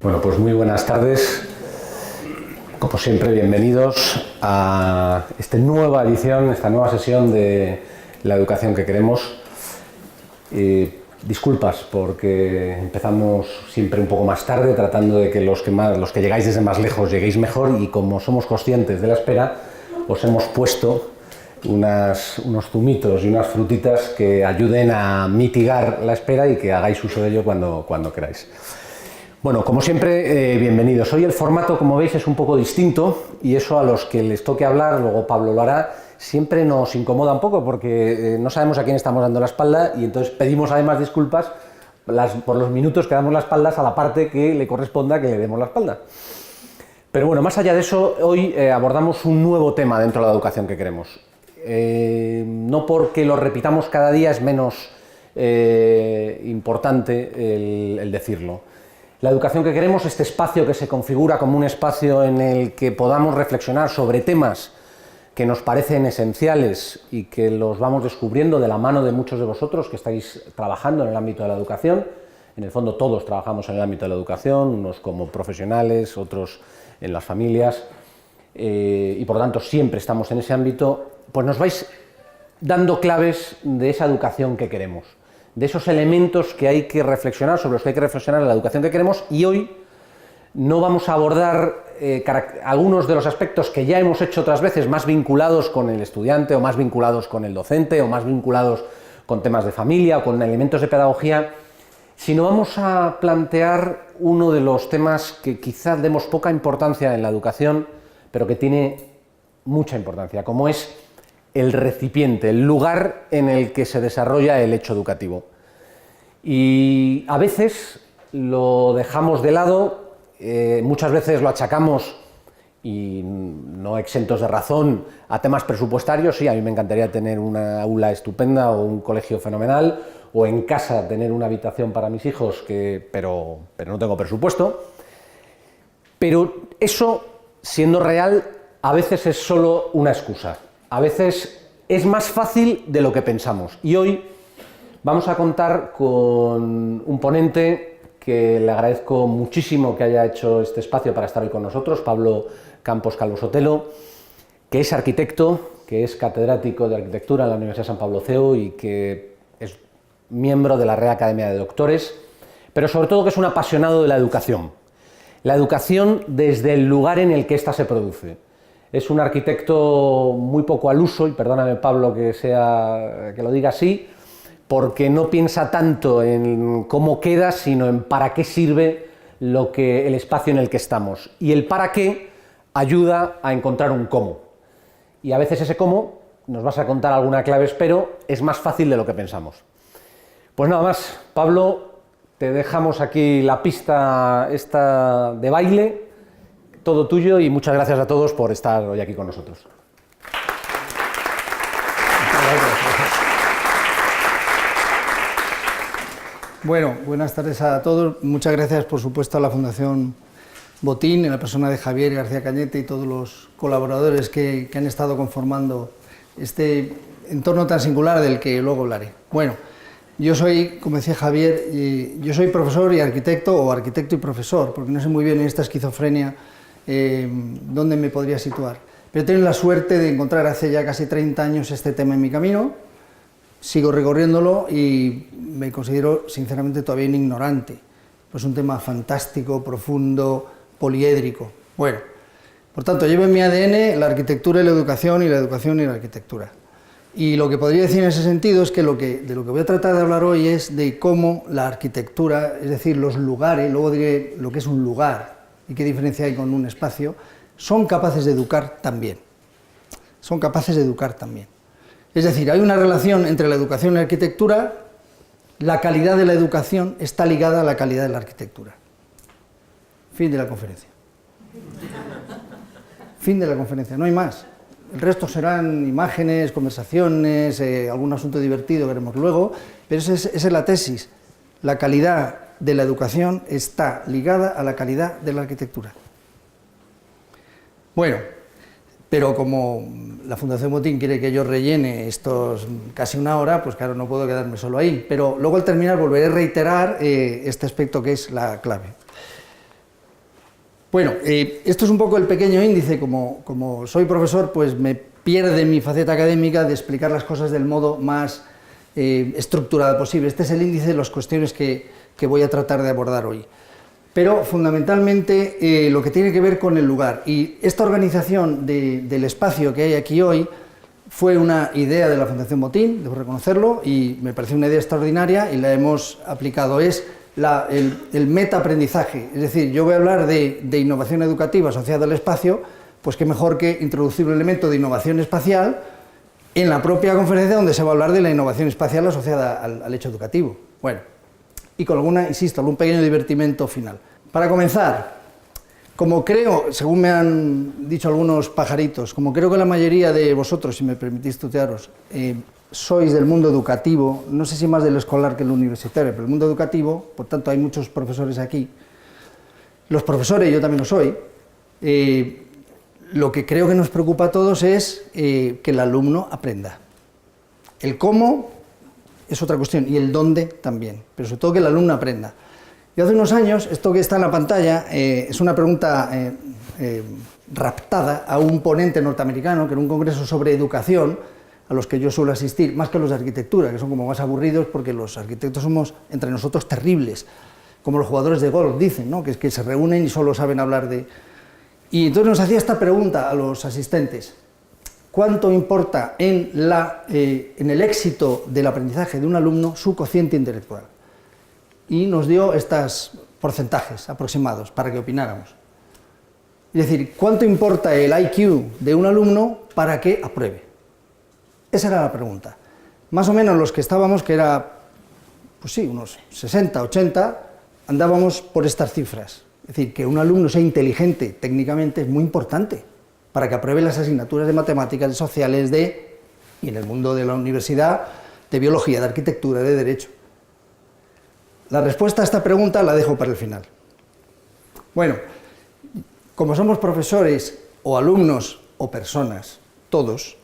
Bueno, pues muy buenas tardes. Como siempre, bienvenidos a esta nueva edición, esta nueva sesión de La Educación que Queremos. Disculpas porque empezamos siempre un poco más tarde, tratando de que los que llegáis desde más lejos lleguéis mejor, y como somos conscientes de la espera, os hemos puesto unos zumitos y unas frutitas que ayuden a mitigar la espera y que hagáis uso de ello cuando queráis. Bueno, como siempre, bienvenidos. Hoy el formato, como veis, es un poco distinto, y eso a los que les toque hablar, luego Pablo lo hará, siempre nos incomoda un poco porque no sabemos a quién estamos dando la espalda, y entonces pedimos además disculpas por los minutos que damos la espalda a la parte que le corresponda que le demos la espalda. Pero bueno, más allá de eso, hoy abordamos un nuevo tema dentro de la educación que queremos. No porque lo repitamos cada día es menos importante el decirlo. La educación que queremos, este espacio que se configura como un espacio en el que podamos reflexionar sobre temas que nos parecen esenciales y que los vamos descubriendo de la mano de muchos de vosotros que estáis trabajando en el ámbito de la educación. En el fondo todos trabajamos en el ámbito de la educación, unos como profesionales, otros en las familias, y por lo tanto siempre estamos en ese ámbito. Pues nos vais dando claves de esa educación que queremos, de esos elementos que hay que reflexionar, sobre los que hay que reflexionar en la educación que queremos, y hoy no vamos a abordar algunos de los aspectos que ya hemos hecho otras veces, más vinculados con el estudiante, o más vinculados con el docente, o más vinculados con temas de familia, o con elementos de pedagogía, sino vamos a plantear uno de los temas que quizás demos poca importancia en la educación, pero que tiene mucha importancia, como es el recipiente, el lugar en el que se desarrolla el hecho educativo. Y a veces lo dejamos de lado, muchas veces lo achacamos, y no exentos de razón, a temas presupuestarios. Sí, a mí me encantaría tener una aula estupenda o un colegio fenomenal, o en casa tener una habitación para mis hijos, pero no tengo presupuesto. Pero eso, siendo real, a veces es solo una excusa. A veces es más fácil de lo que pensamos, y hoy vamos a contar con un ponente que le agradezco muchísimo que haya hecho este espacio para estar hoy con nosotros, Pablo Campos Calvo Sotelo, que es arquitecto, que es catedrático de arquitectura en la Universidad San Pablo CEU y que es miembro de la Real Academia de Doctores, pero sobre todo que es un apasionado de la educación desde el lugar en el que ésta se produce. Es un arquitecto muy poco al uso, y perdóname, Pablo, que lo diga así, porque no piensa tanto en cómo queda, sino en para qué sirve el espacio en el que estamos. Y el para qué ayuda a encontrar un cómo. Y a veces ese cómo, nos vas a contar alguna clave, espero, es más fácil de lo que pensamos. Pues nada más, Pablo, te dejamos aquí la pista esta de baile. Todo tuyo, y muchas gracias a todos por estar hoy aquí con nosotros. Bueno, buenas tardes a todos. Muchas gracias, por supuesto, a la Fundación Botín, en la persona de Javier García Cañete y todos los colaboradores que han estado conformando este entorno tan singular del que luego hablaré. Bueno, yo soy, como decía Javier, yo soy profesor y arquitecto, o arquitecto y profesor, porque no sé muy bien en esta esquizofrenia dónde me podría situar. Pero he tenido la suerte de encontrar hace ya casi 30 años este tema en mi camino, sigo recorriéndolo y me considero sinceramente todavía un ignorante. Es un tema fantástico, profundo, poliédrico. Bueno, por tanto, llevo en mi ADN la arquitectura y la educación, y la educación y la arquitectura. Y lo que podría decir en ese sentido es que de lo que voy a tratar de hablar hoy es de cómo la arquitectura, es decir, los lugares, luego diré lo que es un lugar y qué diferencia hay con un espacio, son capaces de educar también. Son capaces de educar también. Es decir, hay una relación entre la educación y la arquitectura. La calidad de la educación está ligada a la calidad de la arquitectura. Fin de la conferencia. Fin de la conferencia, no hay más. El resto serán imágenes, conversaciones, algún asunto divertido veremos luego, pero esa es la tesis. La calidad de la educación está ligada a la calidad de la arquitectura. Bueno, pero como la Fundación Botín quiere que yo rellene estos casi una hora, pues claro, no puedo quedarme solo ahí, pero luego al terminar volveré a reiterar este aspecto que es la clave. Bueno, esto es un poco el pequeño índice, como soy profesor, pues me pierde mi faceta académica de explicar las cosas del modo más estructurado posible. Este es el índice de las cuestiones que voy a tratar de abordar hoy. Pero fundamentalmente lo que tiene que ver con el lugar. Y esta organización del espacio que hay aquí hoy fue una idea de la Fundación Botín, debo reconocerlo, y me pareció una idea extraordinaria y la hemos aplicado. Es el metaaprendizaje, es decir, yo voy a hablar de innovación educativa asociada al espacio, pues qué mejor que introducir un elemento de innovación espacial en la propia conferencia donde se va a hablar de la innovación espacial asociada al hecho educativo. Bueno, y con algún pequeño divertimento final. Para comenzar, como creo, según me han dicho algunos pajaritos, como creo que la mayoría de vosotros, si me permitís tutearos, sois del mundo educativo, no sé si más del escolar que el universitario, pero el mundo educativo, por tanto hay muchos profesores aquí. Los profesores, yo también lo soy, lo que creo que nos preocupa a todos es que el alumno aprenda. El cómo es otra cuestión, y el dónde también, pero sobre todo que el alumno aprenda. Yo hace unos años, esto que está en la pantalla, es una pregunta raptada a un ponente norteamericano, que era un congreso sobre educación, a los que yo suelo asistir, más que a los de arquitectura, que son como más aburridos, porque los arquitectos somos entre nosotros terribles, como los jugadores de golf dicen, ¿no? que se reúnen y solo saben hablar de... Y entonces nos hacía esta pregunta a los asistentes: ¿cuánto importa en el éxito del aprendizaje de un alumno su cociente intelectual? Y nos dio estos porcentajes aproximados para que opináramos. Es decir, ¿cuánto importa el IQ de un alumno para que apruebe? Esa era la pregunta. Más o menos los que estábamos, que era, pues sí, unos 60, 80, andábamos por estas cifras. Es decir, que un alumno sea inteligente técnicamente es muy importante para que apruebe las asignaturas de matemáticas, de sociales, y en el mundo de la universidad, de biología, de arquitectura, de derecho. La respuesta a esta pregunta la dejo para el final. Bueno, como somos profesores o alumnos o personas, todos,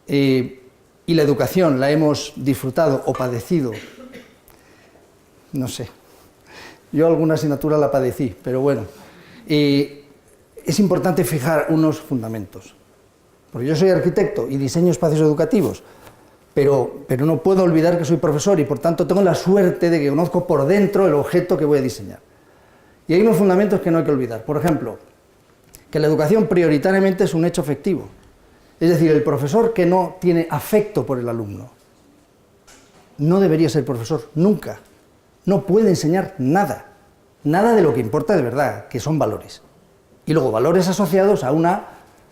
y la educación la hemos disfrutado o padecido, no sé, yo alguna asignatura la padecí, pero bueno, es importante fijar unos fundamentos. Porque yo soy arquitecto y diseño espacios educativos, pero no puedo olvidar que soy profesor y por tanto tengo la suerte de que conozco por dentro el objeto que voy a diseñar. Y hay unos fundamentos que no hay que olvidar. Por ejemplo, que la educación prioritariamente es un hecho afectivo. Es decir, el profesor que no tiene afecto por el alumno no debería ser profesor nunca. No puede enseñar nada, nada de lo que importa de verdad, que son valores. Y luego valores asociados a una,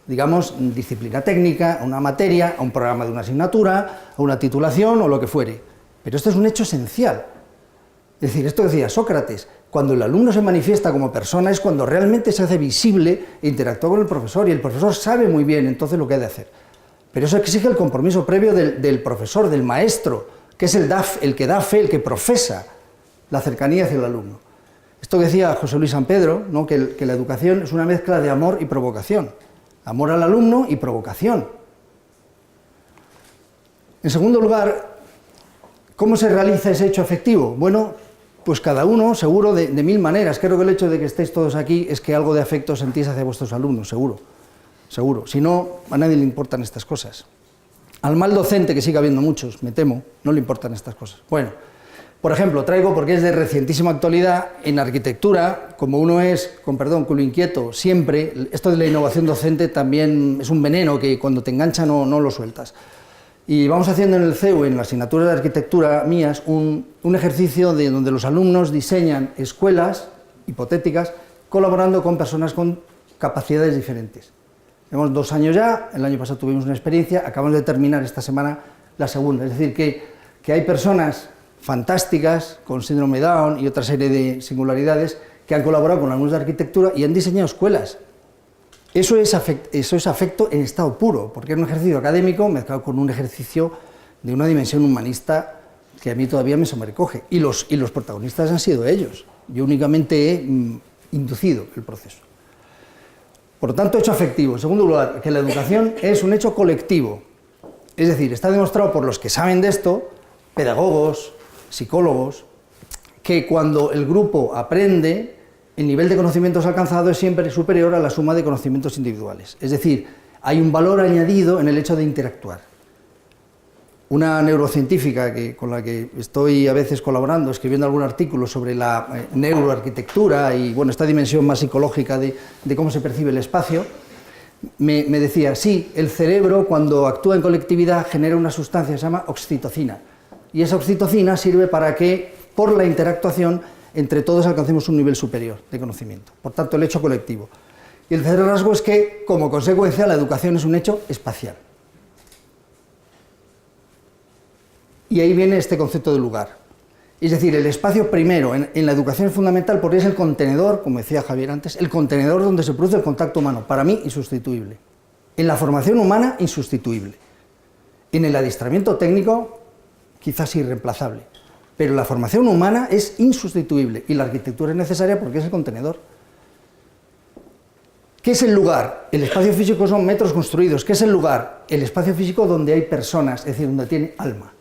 digamos, disciplina técnica, a una materia, a un programa de una asignatura, a una titulación o lo que fuere. Pero esto es un hecho esencial. Es decir, esto decía Sócrates, cuando el alumno se manifiesta como persona es cuando realmente se hace visible e interactúa con el profesor, y el profesor sabe muy bien entonces lo que ha de hacer. Pero eso exige el compromiso previo del profesor, del maestro, que es el que da fe, el que profesa la cercanía hacia el alumno. Esto que decía José Luis San Pedro, ¿no? que la educación es una mezcla de amor y provocación. Amor al alumno y provocación. En segundo lugar, ¿cómo se realiza ese hecho afectivo? Bueno, pues cada uno, seguro, de mil maneras. Creo que el hecho de que estéis todos aquí es que algo de afecto sentís hacia vuestros alumnos, seguro. Seguro. Si no, a nadie le importan estas cosas. Al mal docente, que sigue habiendo muchos, me temo, no le importan estas cosas. Bueno, por ejemplo, traigo, porque es de recientísima actualidad, en arquitectura, como uno es, con perdón, culo inquieto, siempre, esto de la innovación docente también es un veneno que cuando te engancha no lo sueltas. Y vamos haciendo en el CEU, en la asignatura de arquitectura mías, un ejercicio donde los alumnos diseñan escuelas hipotéticas colaborando con personas con capacidades diferentes. Llevamos 2 años ya, el año pasado tuvimos una experiencia, acabamos de terminar esta semana la segunda. Es decir, que hay personas fantásticas con síndrome de Down y otra serie de singularidades que han colaborado con alumnos de arquitectura y han diseñado escuelas. Eso es afecto en estado puro, porque es un ejercicio académico mezclado con un ejercicio de una dimensión humanista que a mí todavía me sobrecoge. Y los protagonistas han sido ellos. Yo únicamente he inducido el proceso. Por lo tanto, hecho afectivo. En segundo lugar, que la educación es un hecho colectivo. Es decir, está demostrado por los que saben de esto, pedagogos, psicólogos, que cuando el grupo aprende, el nivel de conocimientos alcanzado es siempre superior a la suma de conocimientos individuales. Es decir, hay un valor añadido en el hecho de interactuar. Una neurocientífica con la que estoy a veces colaborando, escribiendo algún artículo sobre la neuroarquitectura y bueno, esta dimensión más psicológica de cómo se percibe el espacio, me decía, sí, el cerebro cuando actúa en colectividad genera una sustancia que se llama oxitocina, y esa oxitocina sirve para que, por la interactuación, entre todos alcancemos un nivel superior de conocimiento, por tanto el hecho colectivo. Y el tercer rasgo es que, como consecuencia, la educación es un hecho espacial. Y ahí viene este concepto de lugar. Es decir, el espacio primero en la educación es fundamental porque es el contenedor, como decía Javier antes, el contenedor donde se produce el contacto humano, para mí insustituible. En la formación humana, insustituible. En el adiestramiento técnico, quizás irreemplazable. Pero la formación humana es insustituible y la arquitectura es necesaria porque es el contenedor. ¿Qué es el lugar? El espacio físico son metros construidos. ¿Qué es el lugar? El espacio físico donde hay personas, es decir, donde tiene alma.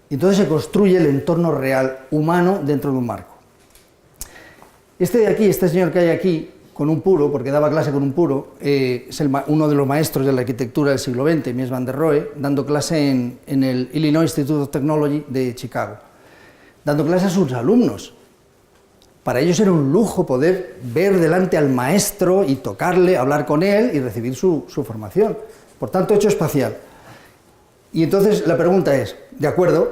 Y entonces se construye el entorno real humano dentro de un marco. Este de aquí, este señor que hay aquí, con un puro, porque daba clase con un puro, es uno de los maestros de la arquitectura del siglo XX, Mies van der Rohe, dando clase en el Illinois Institute of Technology de Chicago, dando clase a sus alumnos. Para ellos era un lujo poder ver delante al maestro y tocarle, hablar con él y recibir su formación. Por tanto, hecho espacial. Y entonces la pregunta es, de acuerdo,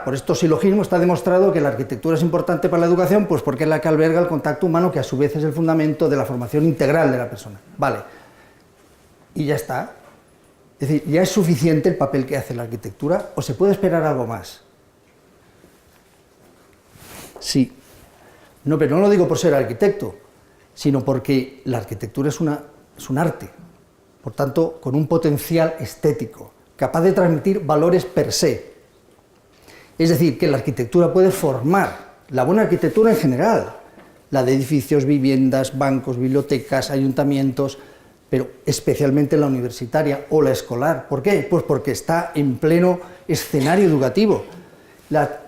por estos silogismos está demostrado que la arquitectura es importante para la educación, pues porque es la que alberga el contacto humano, que a su vez es el fundamento de la formación integral de la persona. Vale. Y ya está. Es decir, ¿ya es suficiente el papel que hace la arquitectura o se puede esperar algo más? Sí. No, pero no lo digo por ser arquitecto, sino porque la arquitectura es un arte, por tanto, con un potencial estético, capaz de transmitir valores per se. Es decir, que la arquitectura puede formar, la buena arquitectura en general, la de edificios, viviendas, bancos, bibliotecas, ayuntamientos, pero especialmente la universitaria o la escolar. ¿Por qué? Pues porque está en pleno escenario educativo.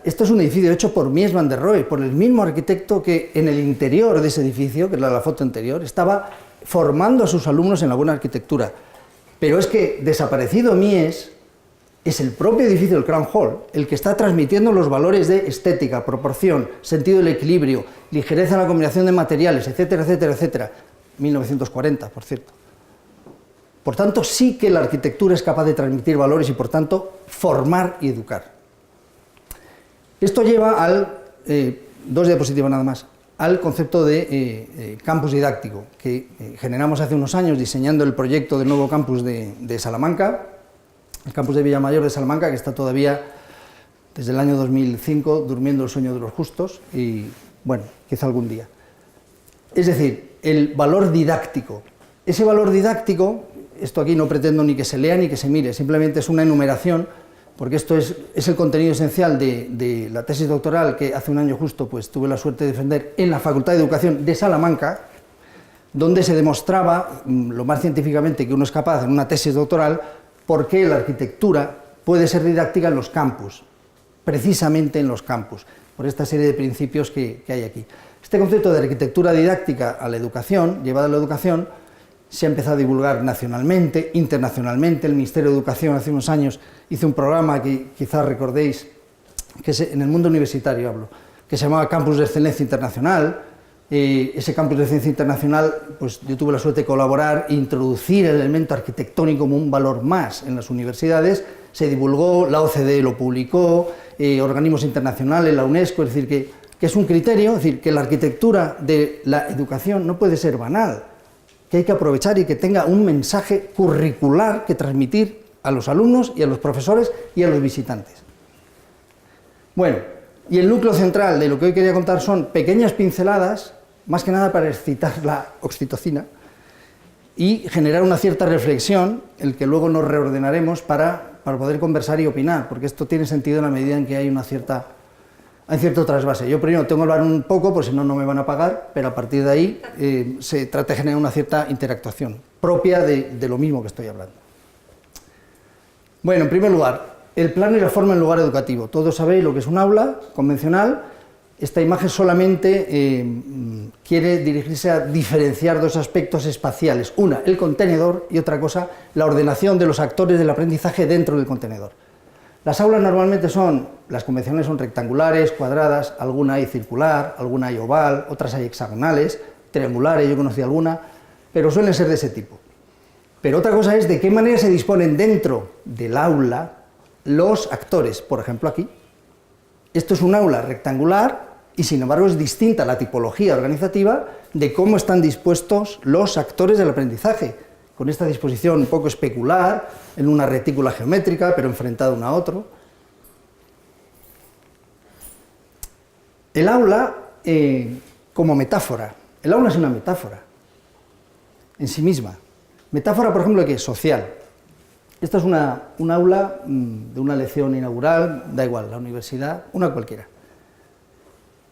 Esto es un edificio hecho por Mies van der Rohe, por el mismo arquitecto que en el interior de ese edificio, que es la foto anterior, estaba formando a sus alumnos en la buena arquitectura. Pero es que, desaparecido Mies, es el propio edificio del Crown Hall el que está transmitiendo los valores de estética, proporción, sentido del equilibrio, ligereza en la combinación de materiales, etcétera, etcétera, etcétera. 1940, por cierto. Por tanto, sí que la arquitectura es capaz de transmitir valores y, por tanto, formar y educar. Esto lleva dos diapositivas nada más, al concepto de campus didáctico, que generamos hace unos años diseñando el proyecto del nuevo campus de Salamanca, el campus de Villamayor de Salamanca, que está todavía desde el año 2005 durmiendo el sueño de los justos y, bueno, quizá algún día. Es decir, el valor didáctico. Ese valor didáctico, esto aquí no pretendo ni que se lea ni que se mire, simplemente es una enumeración, porque esto es el contenido esencial de la tesis doctoral que hace un año justo pues tuve la suerte de defender en la Facultad de Educación de Salamanca, donde se demostraba lo más científicamente que uno es capaz en una tesis doctoral por qué la arquitectura puede ser didáctica en los campus, precisamente en los campus, por esta serie de principios que hay aquí. Este concepto de arquitectura didáctica a la educación, llevada a la educación, se ha empezado a divulgar nacionalmente, internacionalmente. El Ministerio de Educación hace unos años hizo un programa que quizás recordéis, que es en el mundo universitario hablo, que se llamaba Campus de Excelencia Internacional. Ese Campus de Excelencia Internacional, pues yo tuve la suerte de colaborar e introducir el elemento arquitectónico como un valor más en las universidades. Se divulgó, la OCDE lo publicó, organismos internacionales, la UNESCO, es decir, que es un criterio, es decir, que la arquitectura de la educación no puede ser banal, que hay que aprovechar y que tenga un mensaje curricular que transmitir a los alumnos y a los profesores y a los visitantes. Bueno, y el núcleo central de lo que hoy quería contar son pequeñas pinceladas, más que nada para excitar la oxitocina y generar una cierta reflexión, el que luego nos reordenaremos para poder conversar y opinar, porque esto tiene sentido en la medida en que hay cierto trasvase. Yo primero tengo que hablar un poco, pues si no, no me van a pagar, pero a partir de ahí se trata de generar una cierta interactuación propia de lo mismo que estoy hablando. Bueno, en primer lugar, el plano y la forma en el lugar educativo. Todos sabéis lo que es un aula convencional, esta imagen solamente quiere dirigirse a diferenciar dos aspectos espaciales. Una, el contenedor, y otra cosa, la ordenación de los actores del aprendizaje dentro del contenedor. Las aulas normalmente las convencionales son rectangulares, cuadradas, alguna hay circular, alguna hay oval, otras hay hexagonales, triangulares, yo conocí alguna, pero suelen ser de ese tipo. Pero otra cosa es de qué manera se disponen dentro del aula los actores, por ejemplo aquí. Esto es un aula rectangular y sin embargo es distinta la tipología organizativa de cómo están dispuestos los actores del aprendizaje, con esta disposición un poco especular, en una retícula geométrica, pero enfrentado uno a otro. El aula como metáfora. El aula es una metáfora en sí misma. Metáfora, por ejemplo, ¿de qué? Social. Esta es un aula de una lección inaugural, da igual, la universidad, una cualquiera.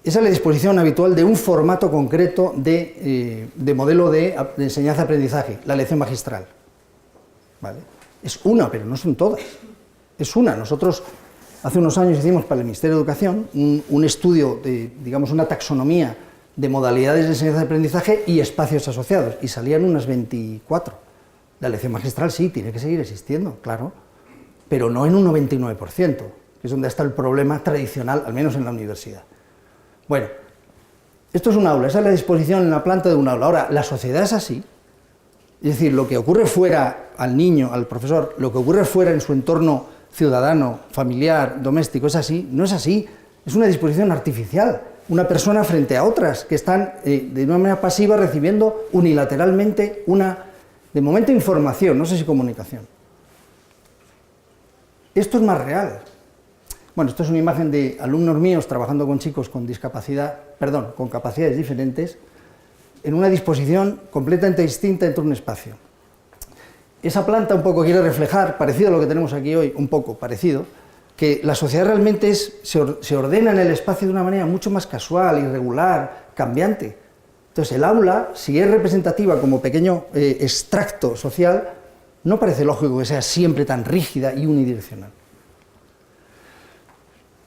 Esa es la disposición habitual de un formato concreto de modelo de enseñanza-aprendizaje, la lección magistral. ¿Vale? Es una, pero no son todas. Es una. Nosotros hace unos años hicimos para el Ministerio de Educación un estudio de, digamos, una taxonomía de modalidades de enseñanza-aprendizaje y espacios asociados, y salían unas 24. La lección magistral sí, tiene que seguir existiendo, claro, pero no en un 99%, que es donde está el problema tradicional, al menos en la universidad. Bueno, esto es un aula, esa es la disposición en la planta de un aula. Ahora, la sociedad es así, es decir, lo que ocurre fuera al niño, al profesor, lo que ocurre fuera en su entorno ciudadano, familiar, doméstico, es así, no es así, es una disposición artificial, una persona frente a otras que están de una manera pasiva recibiendo unilateralmente de momento información, no sé si comunicación. Esto es más real. Bueno, esto es una imagen de alumnos míos trabajando con chicos con con capacidades diferentes, en una disposición completamente distinta dentro de un espacio. Esa planta un poco quiere reflejar, parecido a lo que tenemos aquí hoy, un poco parecido, que la sociedad realmente se ordena en el espacio de una manera mucho más casual, irregular, cambiante. Entonces el aula, si es representativa como pequeño extracto social, no parece lógico que sea siempre tan rígida y unidireccional.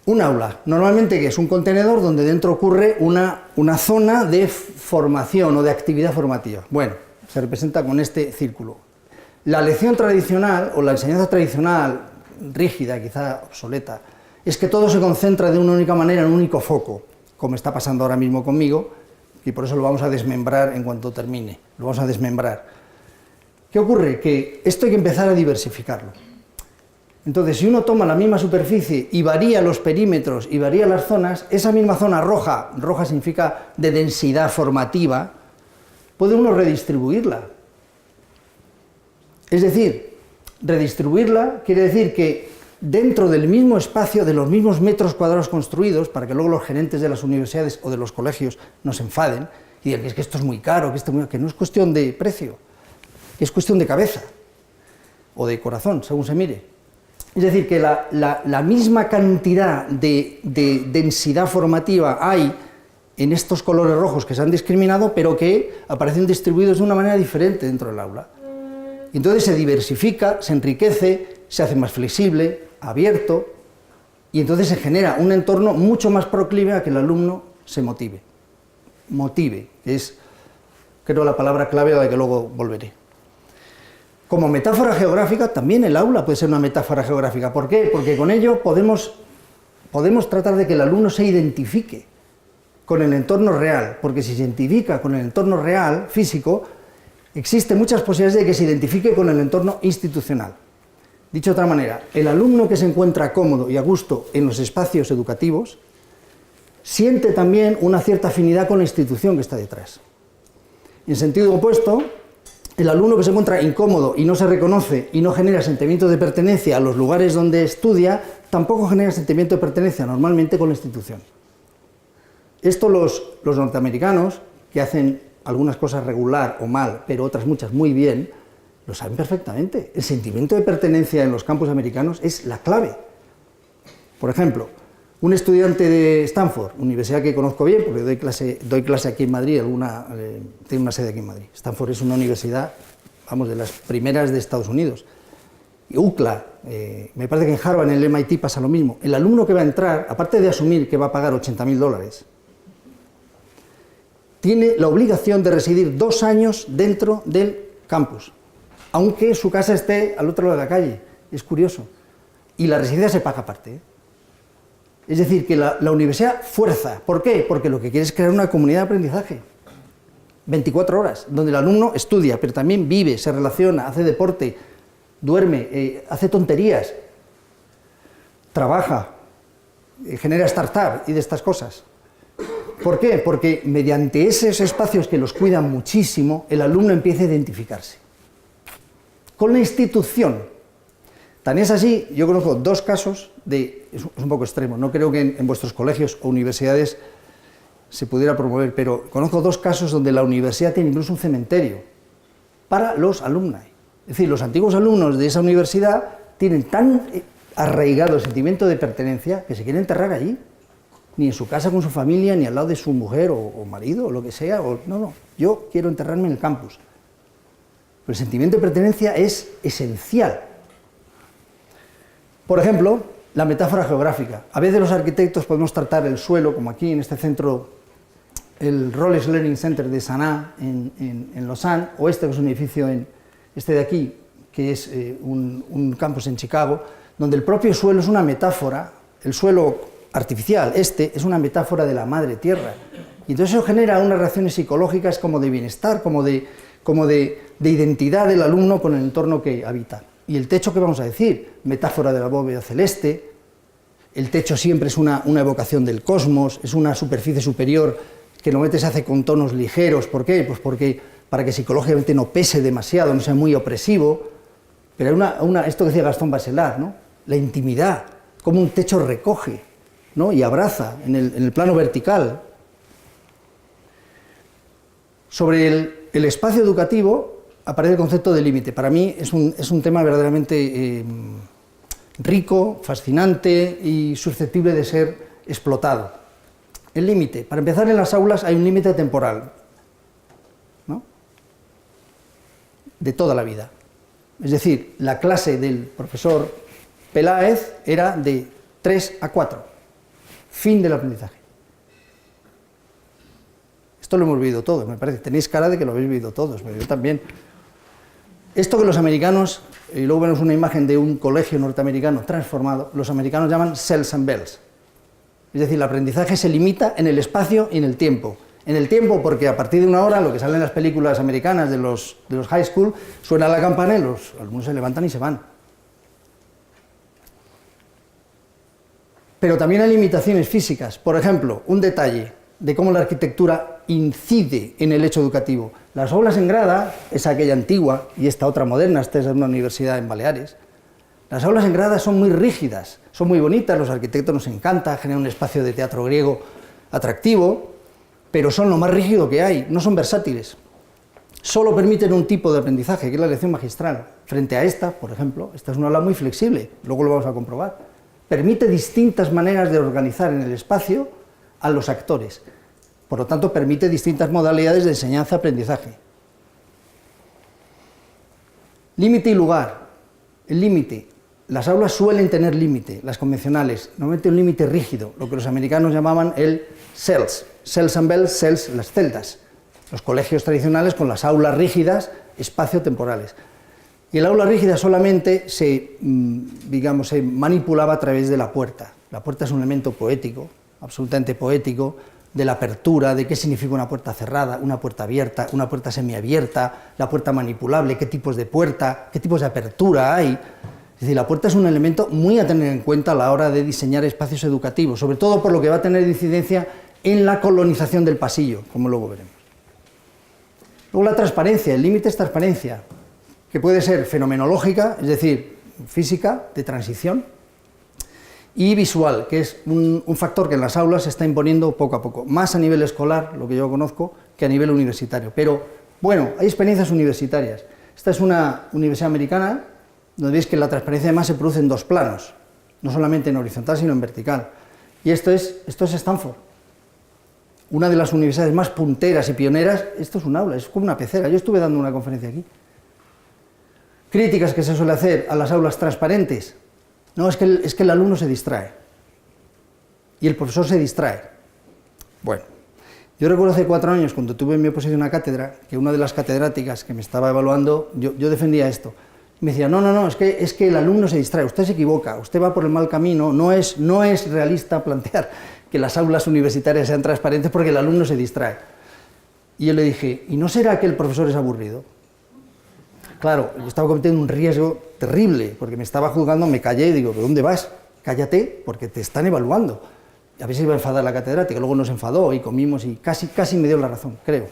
Un aula, normalmente que es un contenedor donde dentro ocurre una zona de formación o de actividad formativa. Bueno, se representa con este círculo. La lección tradicional o la enseñanza tradicional, rígida, quizá obsoleta, es que todo se concentra de una única manera en un único foco, como está pasando ahora mismo conmigo, y por eso lo vamos a desmembrar en cuanto termine, lo vamos a desmembrar. ¿Qué ocurre? Que esto hay que empezar a diversificarlo. Entonces, si uno toma la misma superficie y varía los perímetros y varía las zonas, esa misma zona roja significa de densidad formativa, puede uno redistribuirla. Es decir, redistribuirla quiere decir que dentro del mismo espacio, de los mismos metros cuadrados construidos, para que luego los gerentes de las universidades o de los colegios no se enfaden y digan que es que esto es muy caro, que no es cuestión de precio, es cuestión de cabeza o de corazón, según se mire. Es decir, que la misma cantidad de densidad formativa hay en estos colores rojos que se han discriminado, pero que aparecen distribuidos de una manera diferente dentro del aula. Entonces se diversifica, se enriquece, se hace más flexible, abierto, y entonces se genera un entorno mucho más proclive a que el alumno se motive. Motive, que es, creo, la palabra clave a la que luego volveré. Como metáfora geográfica, también el aula puede ser una metáfora geográfica. ¿Por qué? Porque con ello podemos tratar de que el alumno se identifique con el entorno real, porque si se identifica con el entorno real, físico, existen muchas posibilidades de que se identifique con el entorno institucional. Dicho de otra manera, el alumno que se encuentra cómodo y a gusto en los espacios educativos siente también una cierta afinidad con la institución que está detrás. En sentido opuesto, el alumno que se encuentra incómodo y no se reconoce y no genera sentimiento de pertenencia a los lugares donde estudia, tampoco genera sentimiento de pertenencia normalmente con la institución. Esto los norteamericanos, que hacen algunas cosas regular o mal, pero otras muchas muy bien, lo saben perfectamente. El sentimiento de pertenencia en los campus americanos es la clave. Por ejemplo, un estudiante de Stanford, universidad que conozco bien, porque doy clase aquí en Madrid, tengo una sede aquí en Madrid. Stanford es una universidad, vamos, de las primeras de Estados Unidos. Y UCLA, me parece que en Harvard, en el MIT pasa lo mismo. El alumno que va a entrar, aparte de asumir que va a pagar $80.000, tiene la obligación de residir 2 años dentro del campus, aunque su casa esté al otro lado de la calle. Es curioso. Y la residencia se paga aparte, ¿eh? Es decir, que la universidad fuerza. ¿Por qué? Porque lo que quiere es crear una comunidad de aprendizaje. 24 horas, donde el alumno estudia, pero también vive, se relaciona, hace deporte, duerme, hace tonterías, trabaja, genera startup y de estas cosas. ¿Por qué? Porque mediante esos espacios que los cuidan muchísimo, el alumno empieza a identificarse con la institución. Tan es así, yo conozco 2 casos es un poco extremo, no creo que en vuestros colegios o universidades se pudiera promover, pero conozco 2 casos donde la universidad tiene incluso un cementerio para los alumni. Es decir, los antiguos alumnos de esa universidad tienen tan arraigado el sentimiento de pertenencia que se quieren enterrar allí, ni en su casa con su familia, ni al lado de su mujer o marido o lo que sea. No, yo quiero enterrarme en el campus. Pero el sentimiento de pertenencia es esencial. Por ejemplo, la metáfora geográfica. A veces los arquitectos podemos tratar el suelo, como aquí en este centro, el Rollins Learning Center de Sanaa, en Lausanne, o este que es un edificio, este de aquí, que es un campus en Chicago, donde el propio suelo es una metáfora, el suelo artificial, es una metáfora de la madre tierra. Y entonces eso genera unas reacciones psicológicas como de bienestar, como de identidad del alumno con el entorno que habita. Y el techo, ¿qué vamos a decir? Metáfora de la bóveda celeste. El techo siempre es una evocación del cosmos, es una superficie superior que normalmente se hace con tonos ligeros. ¿Por qué? Pues porque para que psicológicamente no pese demasiado, no sea muy opresivo. Pero hay esto que decía Gastón Bachelard, ¿no? La intimidad, cómo un techo recoge, ¿no? Y abraza en el plano vertical. Sobre el espacio educativo aparece el concepto de límite. Para mí es un tema verdaderamente rico, fascinante y susceptible de ser explotado. El límite. Para empezar, en las aulas hay un límite temporal, ¿no? De toda la vida. Es decir, la clase del profesor Peláez era de 3 a 4. Fin del aprendizaje. Esto lo hemos vivido todos, me parece. Tenéis cara de que lo habéis vivido todos, pero yo también. Esto que los americanos, y luego vemos una imagen de un colegio norteamericano transformado, los americanos llaman cells and bells. Es decir, el aprendizaje se limita en el espacio y en el tiempo. En el tiempo porque a partir de 1 hora, lo que sale en las películas americanas de los high school, suena la campana y los alumnos se levantan y se van. Pero también hay limitaciones físicas. Por ejemplo, un detalle de cómo la arquitectura incide en el hecho educativo. Las aulas en grada, es aquella antigua y esta otra moderna, esta es una universidad en Baleares. Las aulas en grada son muy rígidas, son muy bonitas, los arquitectos nos encanta, generan un espacio de teatro griego atractivo, pero son lo más rígido que hay, no son versátiles. Solo permiten un tipo de aprendizaje, que es la lección magistral. Frente a esta, por ejemplo, esta es una aula muy flexible, luego lo vamos a comprobar. Permite distintas maneras de organizar en el espacio a los actores. Por lo tanto, permite distintas modalidades de enseñanza-aprendizaje. Límite y lugar. El límite. Las aulas suelen tener límite, las convencionales, normalmente un límite rígido, lo que los americanos llamaban el cells. Cells and bells, cells, las celdas. Los colegios tradicionales con las aulas rígidas, espacio-temporales. Y el aula rígida solamente se manipulaba a través de la puerta. La puerta es un elemento poético, absolutamente poético, de la apertura, de qué significa una puerta cerrada, una puerta abierta, una puerta semiabierta, la puerta manipulable, qué tipos de puerta, qué tipos de apertura hay. Es decir, la puerta es un elemento muy a tener en cuenta a la hora de diseñar espacios educativos, sobre todo por lo que va a tener incidencia en la colonización del pasillo, como luego veremos. Luego la transparencia, el límite es transparencia, que puede ser fenomenológica, es decir, física, de transición, y visual, que es un factor que en las aulas se está imponiendo poco a poco, más a nivel escolar, lo que yo conozco, que a nivel universitario. Pero, bueno, hay experiencias universitarias. Esta es una universidad americana, donde veis que la transparencia además se produce en 2 planos, no solamente en horizontal, sino en vertical. Y esto es Stanford, una de las universidades más punteras y pioneras. Esto es un aula, es como una pecera. Yo estuve dando una conferencia aquí. Críticas que se suele hacer a las aulas transparentes. No, es que el alumno se distrae y el profesor se distrae. Bueno, Yo recuerdo hace 4 años, cuando tuve mi oposición a cátedra, que una de las catedráticas que me estaba evaluando, yo defendía esto. Me decía, no, es que el alumno se distrae, usted se equivoca, usted va por el mal camino, no es realista plantear que las aulas universitarias sean transparentes porque el alumno se distrae. Y yo le dije, ¿y no será que el profesor es aburrido? Claro, yo estaba cometiendo un riesgo terrible, porque me estaba juzgando, me callé y digo, ¿de dónde vas? Cállate, porque te están evaluando. Y a veces iba a enfadar la catedrática, luego nos enfadó y comimos y casi me dio la razón, creo.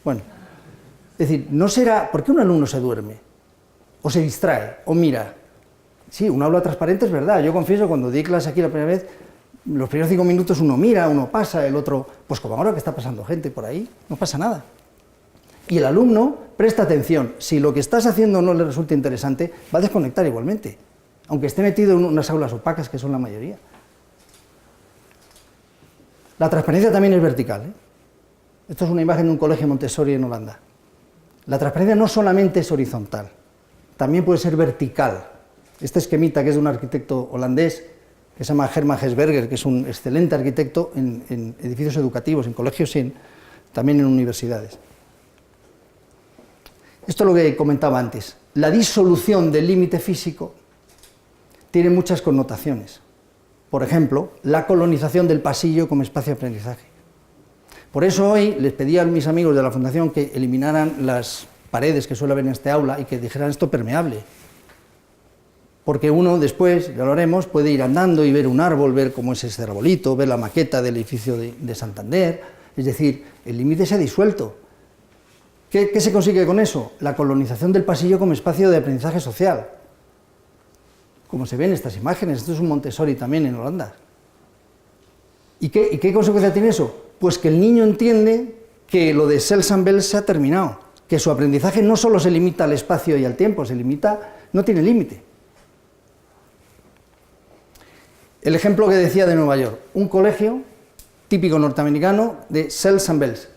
Bueno, es decir, ¿no será, por qué un alumno se duerme? O se distrae, o mira. Sí, un aula transparente es verdad, yo confieso, cuando di clase aquí la primera vez, los primeros 5 minutos uno mira, uno pasa, el otro, pues como ahora que está pasando gente por ahí, no pasa nada. Y el alumno presta atención, si lo que estás haciendo no le resulta interesante, va a desconectar igualmente, aunque esté metido en unas aulas opacas, que son la mayoría. La transparencia también es vertical, ¿eh? Esto es una imagen de un colegio Montessori en Holanda. La transparencia no solamente es horizontal, también puede ser vertical. Este esquemita, que es de un arquitecto holandés, que se llama Herman Hesberger, que es un excelente arquitecto en edificios educativos, en colegios y también en universidades. Esto es lo que comentaba antes. La disolución del límite físico tiene muchas connotaciones. Por ejemplo, la colonización del pasillo como espacio de aprendizaje. Por eso hoy les pedí a mis amigos de la Fundación que eliminaran las paredes que suele haber en este aula y que dijeran esto permeable. Porque uno después, ya lo haremos, puede ir andando y ver un árbol, ver cómo es ese arbolito, ver la maqueta del edificio de Santander. Es decir, el límite se ha disuelto. ¿Qué se consigue con eso? La colonización del pasillo como espacio de aprendizaje social. Como se ven en estas imágenes, esto es un Montessori también en Holanda. ¿Y qué consecuencia tiene eso? Pues que el niño entiende que lo de Cells and Bells se ha terminado, que su aprendizaje no solo se limita al espacio y al tiempo, no tiene límite. El ejemplo que decía de Nueva York, un colegio típico norteamericano de Cells and Bells.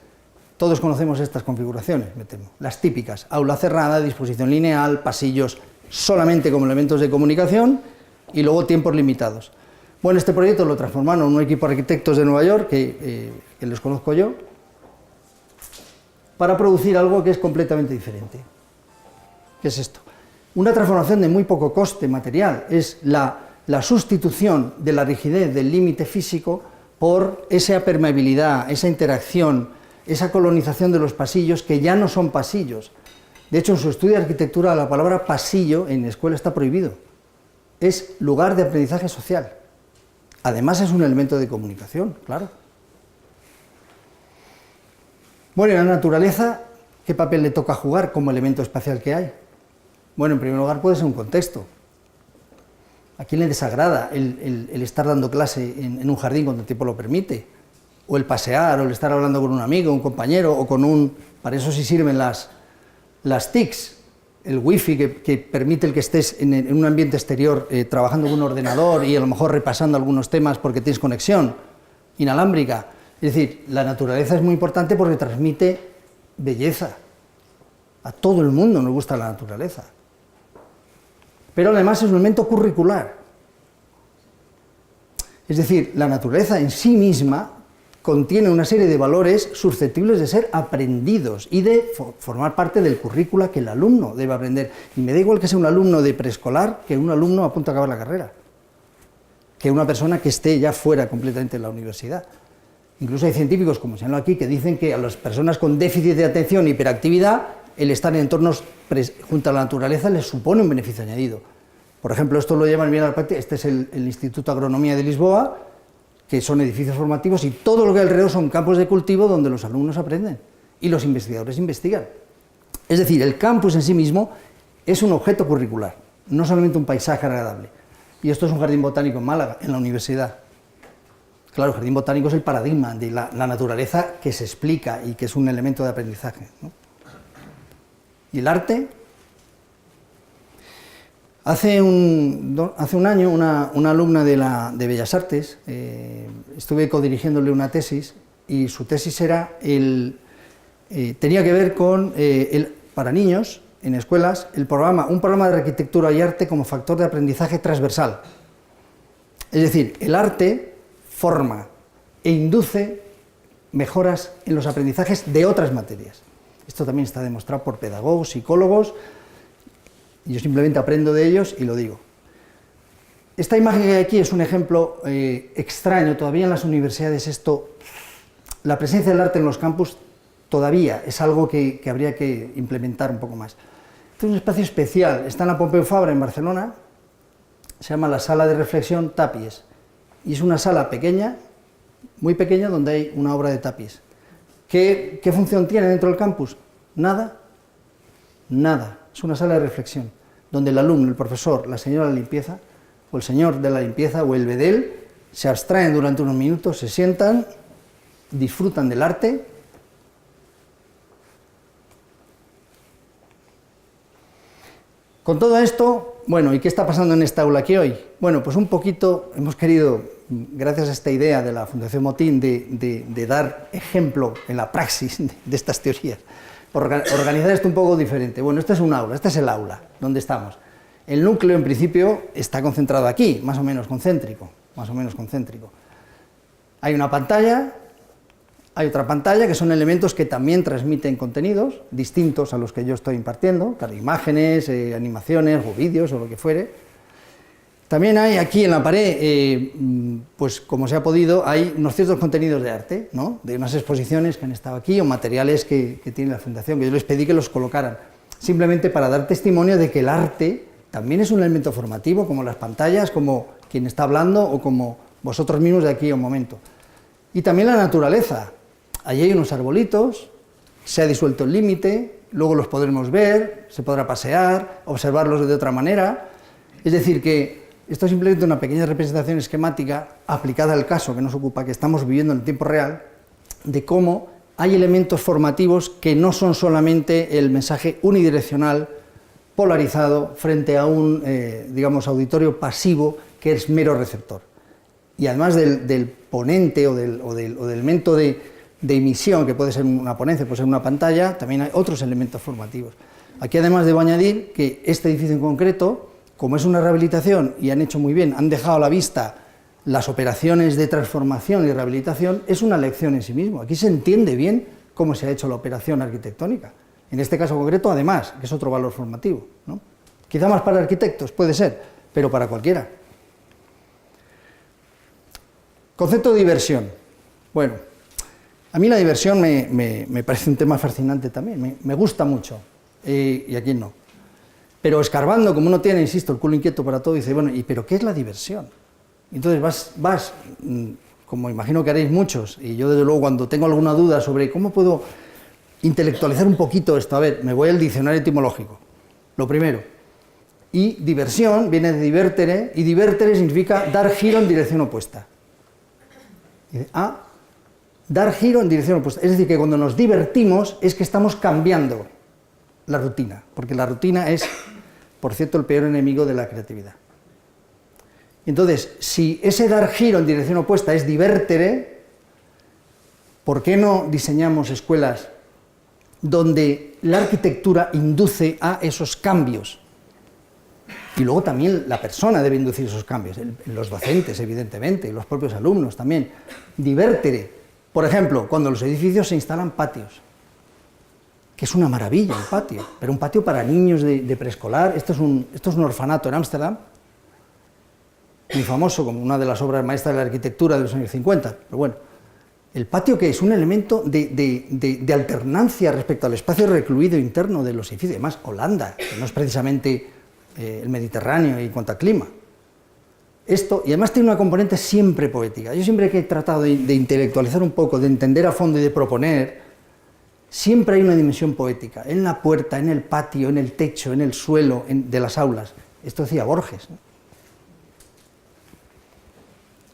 Todos conocemos estas configuraciones, me temo, las típicas, aula cerrada, disposición lineal, pasillos solamente como elementos de comunicación y luego tiempos limitados. Bueno, este proyecto lo transformaron en un equipo de arquitectos de Nueva York, que les conozco yo, para producir algo que es completamente diferente. ¿Qué es esto? Una transformación de muy poco coste material, es la sustitución de la rigidez del límite físico por esa permeabilidad, esa interacción, esa colonización de los pasillos que ya no son pasillos. De hecho, en su estudio de arquitectura la palabra pasillo en la escuela está prohibido. Es lugar de aprendizaje social. Además es un elemento de comunicación, claro. Bueno, ¿y la naturaleza qué papel le toca jugar como elemento espacial que hay? Bueno, en primer lugar puede ser un contexto. ¿A quién le desagrada el estar dando clase en un jardín cuando el tiempo lo permite? O el pasear, o el estar hablando con un amigo, un compañero, o con un... Para eso sí sirven las TICs, el wifi que permite el que estés en un ambiente exterior trabajando con un ordenador y a lo mejor repasando algunos temas porque tienes conexión inalámbrica. Es decir, la naturaleza es muy importante porque transmite belleza. A todo el mundo nos gusta la naturaleza. Pero además es un elemento curricular. Es decir, la naturaleza en sí misma contiene una serie de valores susceptibles de ser aprendidos y de formar parte del currícula que el alumno debe aprender. Y me da igual que sea un alumno de preescolar que un alumno a punto de acabar la carrera, que una persona que esté ya fuera completamente de la universidad. Incluso hay científicos, como señalo aquí, que dicen que a las personas con déficit de atención e hiperactividad, el estar en entornos junto a la naturaleza les supone un beneficio añadido. Por ejemplo, esto lo llevan bien a la práctica, este es el Instituto de Agronomía de Lisboa, que son edificios formativos y todo lo que hay alrededor son campos de cultivo donde los alumnos aprenden y los investigadores investigan. Es decir, el campus en sí mismo es un objeto curricular, no solamente un paisaje agradable. Y esto es un jardín botánico en Málaga, en la universidad. Claro, el jardín botánico es el paradigma de la naturaleza que se explica y que es un elemento de aprendizaje, ¿no? ¿Y el arte? Hace un año una alumna de Bellas Artes, estuve codirigiéndole una tesis y su tesis era tenía que ver con, para niños en escuelas, un programa de arquitectura y arte como factor de aprendizaje transversal. Es decir, el arte forma e induce mejoras en los aprendizajes de otras materias. Esto también está demostrado por pedagogos, psicólogos, y yo simplemente aprendo de ellos y lo digo. Esta imagen que hay aquí es un ejemplo extraño. Todavía en las universidades la presencia del arte en los campus todavía es algo que habría que implementar un poco más. Este es un espacio especial, está en la Pompeu Fabra en Barcelona, se llama la Sala de Reflexión Tapies, y es una sala pequeña, muy pequeña, donde hay una obra de Tapies. ¿Qué función tiene dentro del campus? Nada, nada. Es una sala de reflexión, donde el alumno, el profesor, la señora de la limpieza, o el señor de la limpieza, o el bedel, se abstraen durante unos minutos, se sientan, disfrutan del arte. Con todo esto, bueno, ¿y qué está pasando en esta aula aquí hoy? Bueno, pues un poquito hemos querido, gracias a esta idea de la Fundación Botín, de dar ejemplo en la praxis de estas teorías, organizar esto un poco diferente. Bueno, este es un aula, este es el aula donde estamos. El núcleo, en principio, está concentrado aquí, más o menos concéntrico, Hay una pantalla, hay otra pantalla, que son elementos que también transmiten contenidos distintos a los que yo estoy impartiendo, claro, imágenes, animaciones o vídeos o lo que fuere. También hay aquí en la pared, pues como se ha podido, hay unos ciertos contenidos de arte, ¿no? De unas exposiciones que han estado aquí o materiales que tiene la Fundación, que yo les pedí que los colocaran, simplemente para dar testimonio de que el arte también es un elemento formativo, como las pantallas, como quien está hablando o como vosotros mismos de aquí a un momento. Y también la naturaleza. Allí hay unos arbolitos, se ha disuelto el límite, luego los podremos ver, se podrá pasear, observarlos de otra manera. Es decir, que esto es simplemente una pequeña representación esquemática aplicada al caso que nos ocupa, que estamos viviendo en el tiempo real, de cómo hay elementos formativos que no son solamente el mensaje unidireccional, polarizado, frente a un, digamos, auditorio pasivo que es mero receptor. Y además del ponente o del elemento de emisión, que puede ser una ponencia, puede ser una pantalla, también hay otros elementos formativos. Aquí además debo añadir que este edificio en concreto, como es una rehabilitación y han hecho muy bien, han dejado a la vista las operaciones de transformación y rehabilitación, es una lección en sí mismo. Aquí se entiende bien cómo se ha hecho la operación arquitectónica. En este caso concreto, además, que es otro valor formativo, ¿no? Quizá más para arquitectos, puede ser, pero para cualquiera. Concepto de diversión. Bueno, a mí la diversión me parece un tema fascinante también, me gusta mucho, y a quién no. Pero escarbando, como uno tiene, insisto, el culo inquieto para todo, dice, bueno, ¿pero qué es la diversión? Entonces vas, como imagino que haréis muchos, y yo desde luego cuando tengo alguna duda sobre cómo puedo intelectualizar un poquito esto, a ver, me voy al diccionario etimológico, lo primero. Y diversión viene de divertere, y divertere significa dar giro en dirección opuesta. Y dice, dar giro en dirección opuesta. Es decir, que cuando nos divertimos es que estamos cambiando la rutina, porque la rutina es, por cierto, el peor enemigo de la creatividad. Entonces, si ese dar giro en dirección opuesta es divertere, ¿por qué no diseñamos escuelas donde la arquitectura induce a esos cambios? Y luego también la persona debe inducir esos cambios, los docentes, evidentemente, y los propios alumnos también. Divertere, por ejemplo, cuando en los edificios se instalan patios, que es una maravilla el patio, pero un patio para niños de preescolar. Esto es un orfanato en Ámsterdam, muy famoso, como una de las obras maestras de la arquitectura de los años 50, pero bueno. El patio, que es un elemento de alternancia respecto al espacio recluido interno de los edificios, además Holanda, que no es precisamente el Mediterráneo en cuanto a clima. Esto, y además tiene una componente siempre poética. Yo siempre que he tratado de intelectualizar un poco, de entender a fondo y de proponer, siempre hay una dimensión poética, en la puerta, en el patio, en el techo, en el suelo de las aulas. Esto decía Borges, ¿no?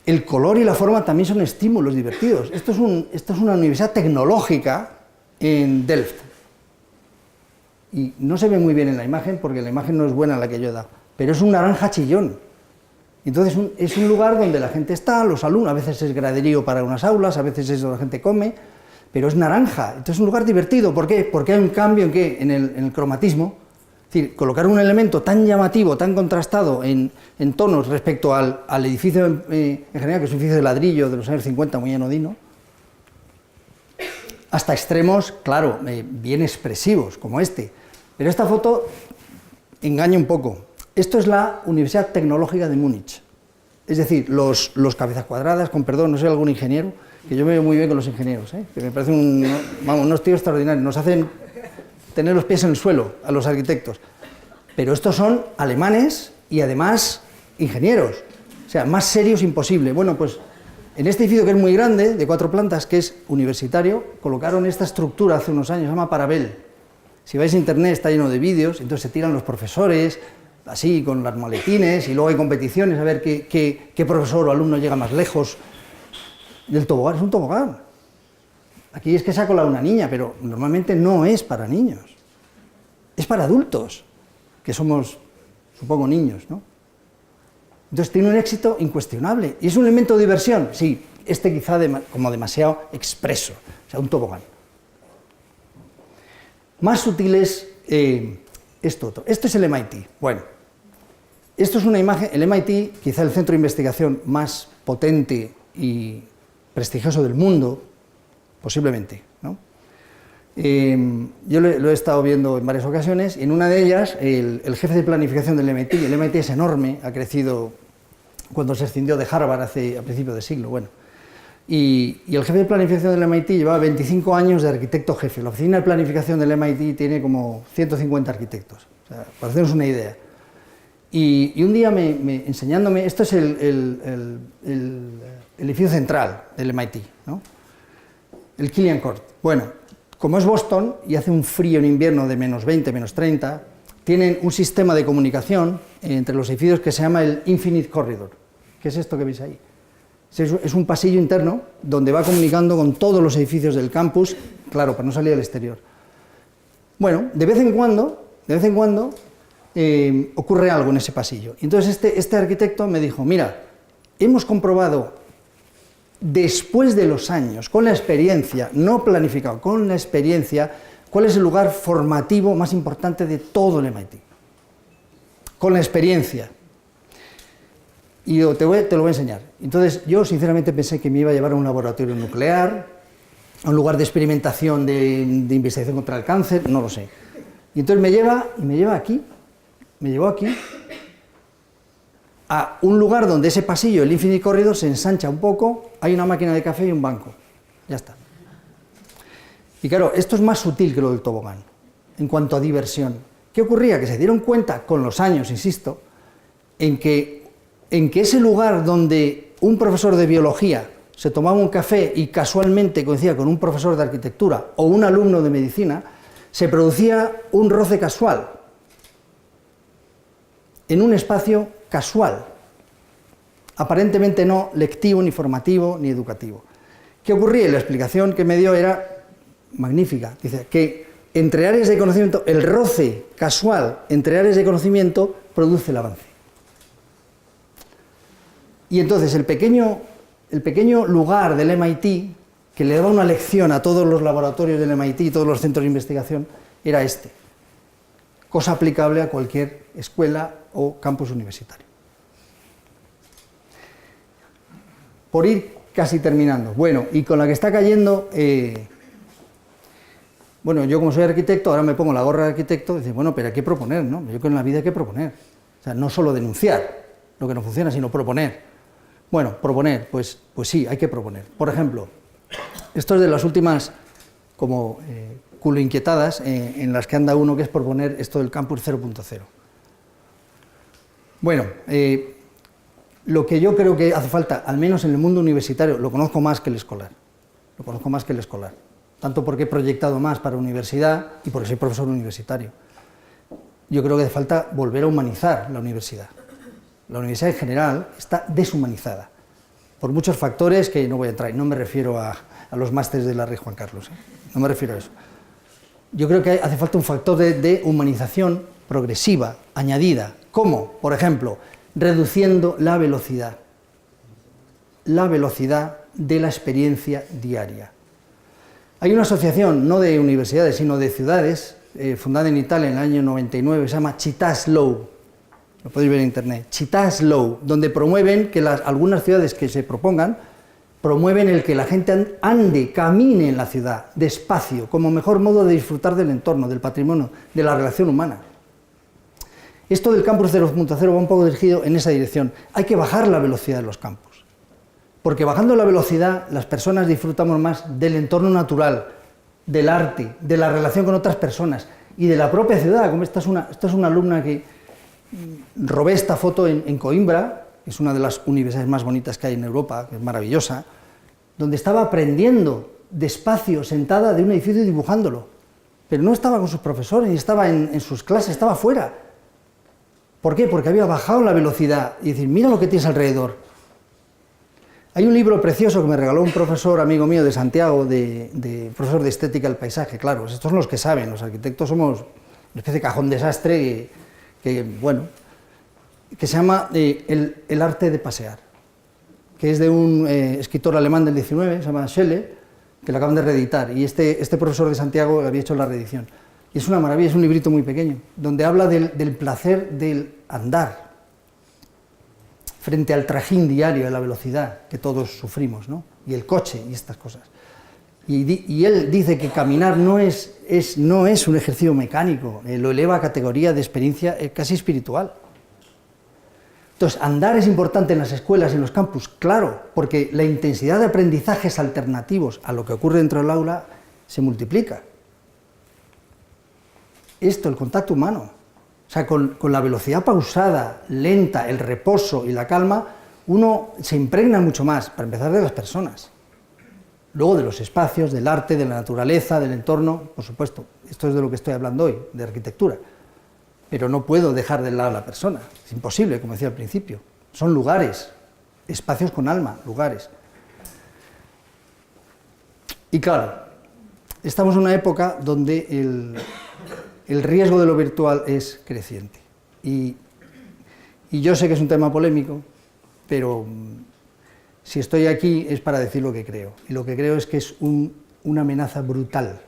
El color y la forma también son estímulos divertidos. Esto es una universidad tecnológica en Delft. Y no se ve muy bien en la imagen, porque la imagen no es buena la que yo he dado, pero es un naranja chillón. Entonces es un lugar donde la gente está, los alumnos, a veces es graderío para unas aulas, a veces es donde la gente come, pero es naranja. Entonces es un lugar divertido. ¿Por qué? Porque hay un cambio en el cromatismo. Es decir, colocar un elemento tan llamativo, tan contrastado en tonos respecto al edificio en general, que es un edificio de ladrillo de los años 50, muy anodino, hasta extremos, claro, bien expresivos, como este. Pero esta foto engaña un poco. Esto es la Universidad Tecnológica de Múnich. Es decir, los cabezas cuadradas, con perdón, no soy algún ingeniero, que yo me veo muy bien con los ingenieros, que me parecen unos tíos extraordinarios, nos hacen tener los pies en el suelo a los arquitectos. Pero estos son alemanes y además ingenieros, o sea, más serios imposible. Bueno, pues en este edificio, que es muy grande, de 4 plantas, que es universitario, colocaron esta estructura hace unos años, se llama Parabel. Si vais a internet está lleno de vídeos, entonces se tiran los profesores, así, con las maletines, y luego hay competiciones a ver qué profesor o alumno llega más lejos del tobogán. Es un tobogán. Aquí es que se ha colado una niña, pero normalmente no es para niños. Es para adultos, que somos, supongo, niños, ¿no? Entonces tiene un éxito incuestionable. ¿Y es un elemento de diversión? Sí, este quizá como demasiado expreso, o sea, un tobogán. Más sutil es esto otro. Esto es el MIT. Bueno, esto es una imagen, el MIT, quizá el centro de investigación más potente y prestigioso del mundo, posiblemente, ¿no? Yo lo he estado viendo en varias ocasiones, y en una de ellas el jefe de planificación del MIT, el MIT es enorme, ha crecido cuando se escindió de Harvard a principios de siglo, bueno, y el jefe de planificación del MIT llevaba 25 años de arquitecto jefe. La oficina de planificación del MIT tiene como 150 arquitectos, o sea, para hacernos una idea. Y un día enseñándome, esto es el edificio central del MIT, ¿no? El Killian Court. Bueno, como es Boston y hace un frío en invierno de menos 20, menos 30, tienen un sistema de comunicación entre los edificios que se llama el Infinite Corridor. ¿Qué es esto que veis ahí? Es un pasillo interno donde va comunicando con todos los edificios del campus, claro, para no salir al exterior. Bueno, de vez en cuando ocurre algo en ese pasillo. Entonces este arquitecto me dijo, mira, hemos comprobado después de los años, con la experiencia, no planificado, con la experiencia, cuál es el lugar formativo más importante de todo el MIT. Con la experiencia. Y yo te lo voy a enseñar. Entonces yo sinceramente pensé que me iba a llevar a un laboratorio nuclear, a un lugar de experimentación de investigación contra el cáncer, no lo sé. Y entonces me lleva aquí, me llevó aquí, a un lugar donde ese pasillo, el Infinite Corridor, se ensancha un poco, hay una máquina de café y un banco. Ya está. Y claro, esto es más sutil que lo del tobogán, en cuanto a diversión. ¿Qué ocurría? Que se dieron cuenta, con los años, insisto, en que ese lugar donde un profesor de biología se tomaba un café y casualmente coincidía con un profesor de arquitectura o un alumno de medicina, se producía un roce casual, en un espacio casual, aparentemente no lectivo, ni formativo, ni educativo. ¿Qué ocurría? Y la explicación que me dio era magnífica. Dice que entre áreas de conocimiento, el roce casual entre áreas de conocimiento produce el avance. Y entonces el pequeño lugar del MIT, que le daba una lección a todos los laboratorios del MIT y todos los centros de investigación, era este. Cosa aplicable a cualquier escuela o campus universitario. Por ir casi terminando. Bueno, y con la que está cayendo, bueno, yo como soy arquitecto, ahora me pongo la gorra de arquitecto, y dice, bueno, pero hay que proponer, ¿no? Yo creo que en la vida hay que proponer. O sea, no solo denunciar lo que no funciona, sino proponer. Bueno, proponer, pues sí, hay que proponer. Por ejemplo, esto es de las últimas, como culo inquietadas, en las que anda uno, que es proponer esto del Campus 0.0. Bueno, lo que yo creo que hace falta, al menos en el mundo universitario, lo conozco más que el escolar. Lo conozco más que el escolar. Tanto porque he proyectado más para universidad y porque soy profesor universitario. Yo creo que hace falta volver a humanizar la universidad. La universidad en general está deshumanizada, por muchos factores que no voy a entrar, y no me refiero a los másteres de la Rey Juan Carlos, no me refiero a eso. Yo creo que hace falta un factor de humanización progresiva, añadida. ¿Cómo? Por ejemplo, reduciendo la velocidad de la experiencia diaria. Hay una asociación, no de universidades, sino de ciudades, fundada en Italia en el año 99, se llama Città Slow, lo podéis ver en internet, Città Slow, donde promueven que algunas ciudades que se propongan promueven el que la gente ande, camine en la ciudad, despacio, como mejor modo de disfrutar del entorno, del patrimonio, de la relación humana. Esto del campus 0.0 va un poco dirigido en esa dirección. Hay que bajar la velocidad de los campus, porque bajando la velocidad las personas disfrutamos más del entorno natural, del arte, de la relación con otras personas y de la propia ciudad. Como esta es una alumna que robé esta foto en Coimbra, que es una de las universidades más bonitas que hay en Europa, que es maravillosa, donde estaba aprendiendo despacio, sentada de un edificio dibujándolo, pero no estaba con sus profesores, ni estaba en sus clases, estaba fuera. ¿Por qué? Porque había bajado la velocidad y decir, mira lo que tienes alrededor. Hay un libro precioso que me regaló un profesor amigo mío de Santiago, profesor de estética del paisaje. Claro, estos son los que saben, los arquitectos somos una especie de cajón desastre que se llama El arte de pasear, que es de un escritor alemán del 19, se llama Schelle, que lo acaban de reeditar, y este profesor de Santiago había hecho la reedición. Y es una maravilla, es un librito muy pequeño, donde habla del placer del andar, frente al trajín diario de la velocidad que todos sufrimos, ¿no? Y el coche y estas cosas. Y él dice que caminar no es un ejercicio mecánico, lo eleva a categoría de experiencia casi espiritual. Entonces, andar es importante en las escuelas y en los campus, claro, porque la intensidad de aprendizajes alternativos a lo que ocurre dentro del aula se multiplica. Esto, el contacto humano, o sea, con la velocidad pausada, lenta, el reposo y la calma, uno se impregna mucho más, para empezar, de las personas. Luego de los espacios, del arte, de la naturaleza, del entorno, por supuesto. Esto es de lo que estoy hablando hoy, de arquitectura. Pero no puedo dejar de lado a la persona, es imposible, como decía al principio. Son lugares, espacios con alma, lugares. Y claro, estamos en una época donde el riesgo de lo virtual es creciente. Y yo sé que es un tema polémico, pero si estoy aquí es para decir lo que creo. Y lo que creo es que es una amenaza brutal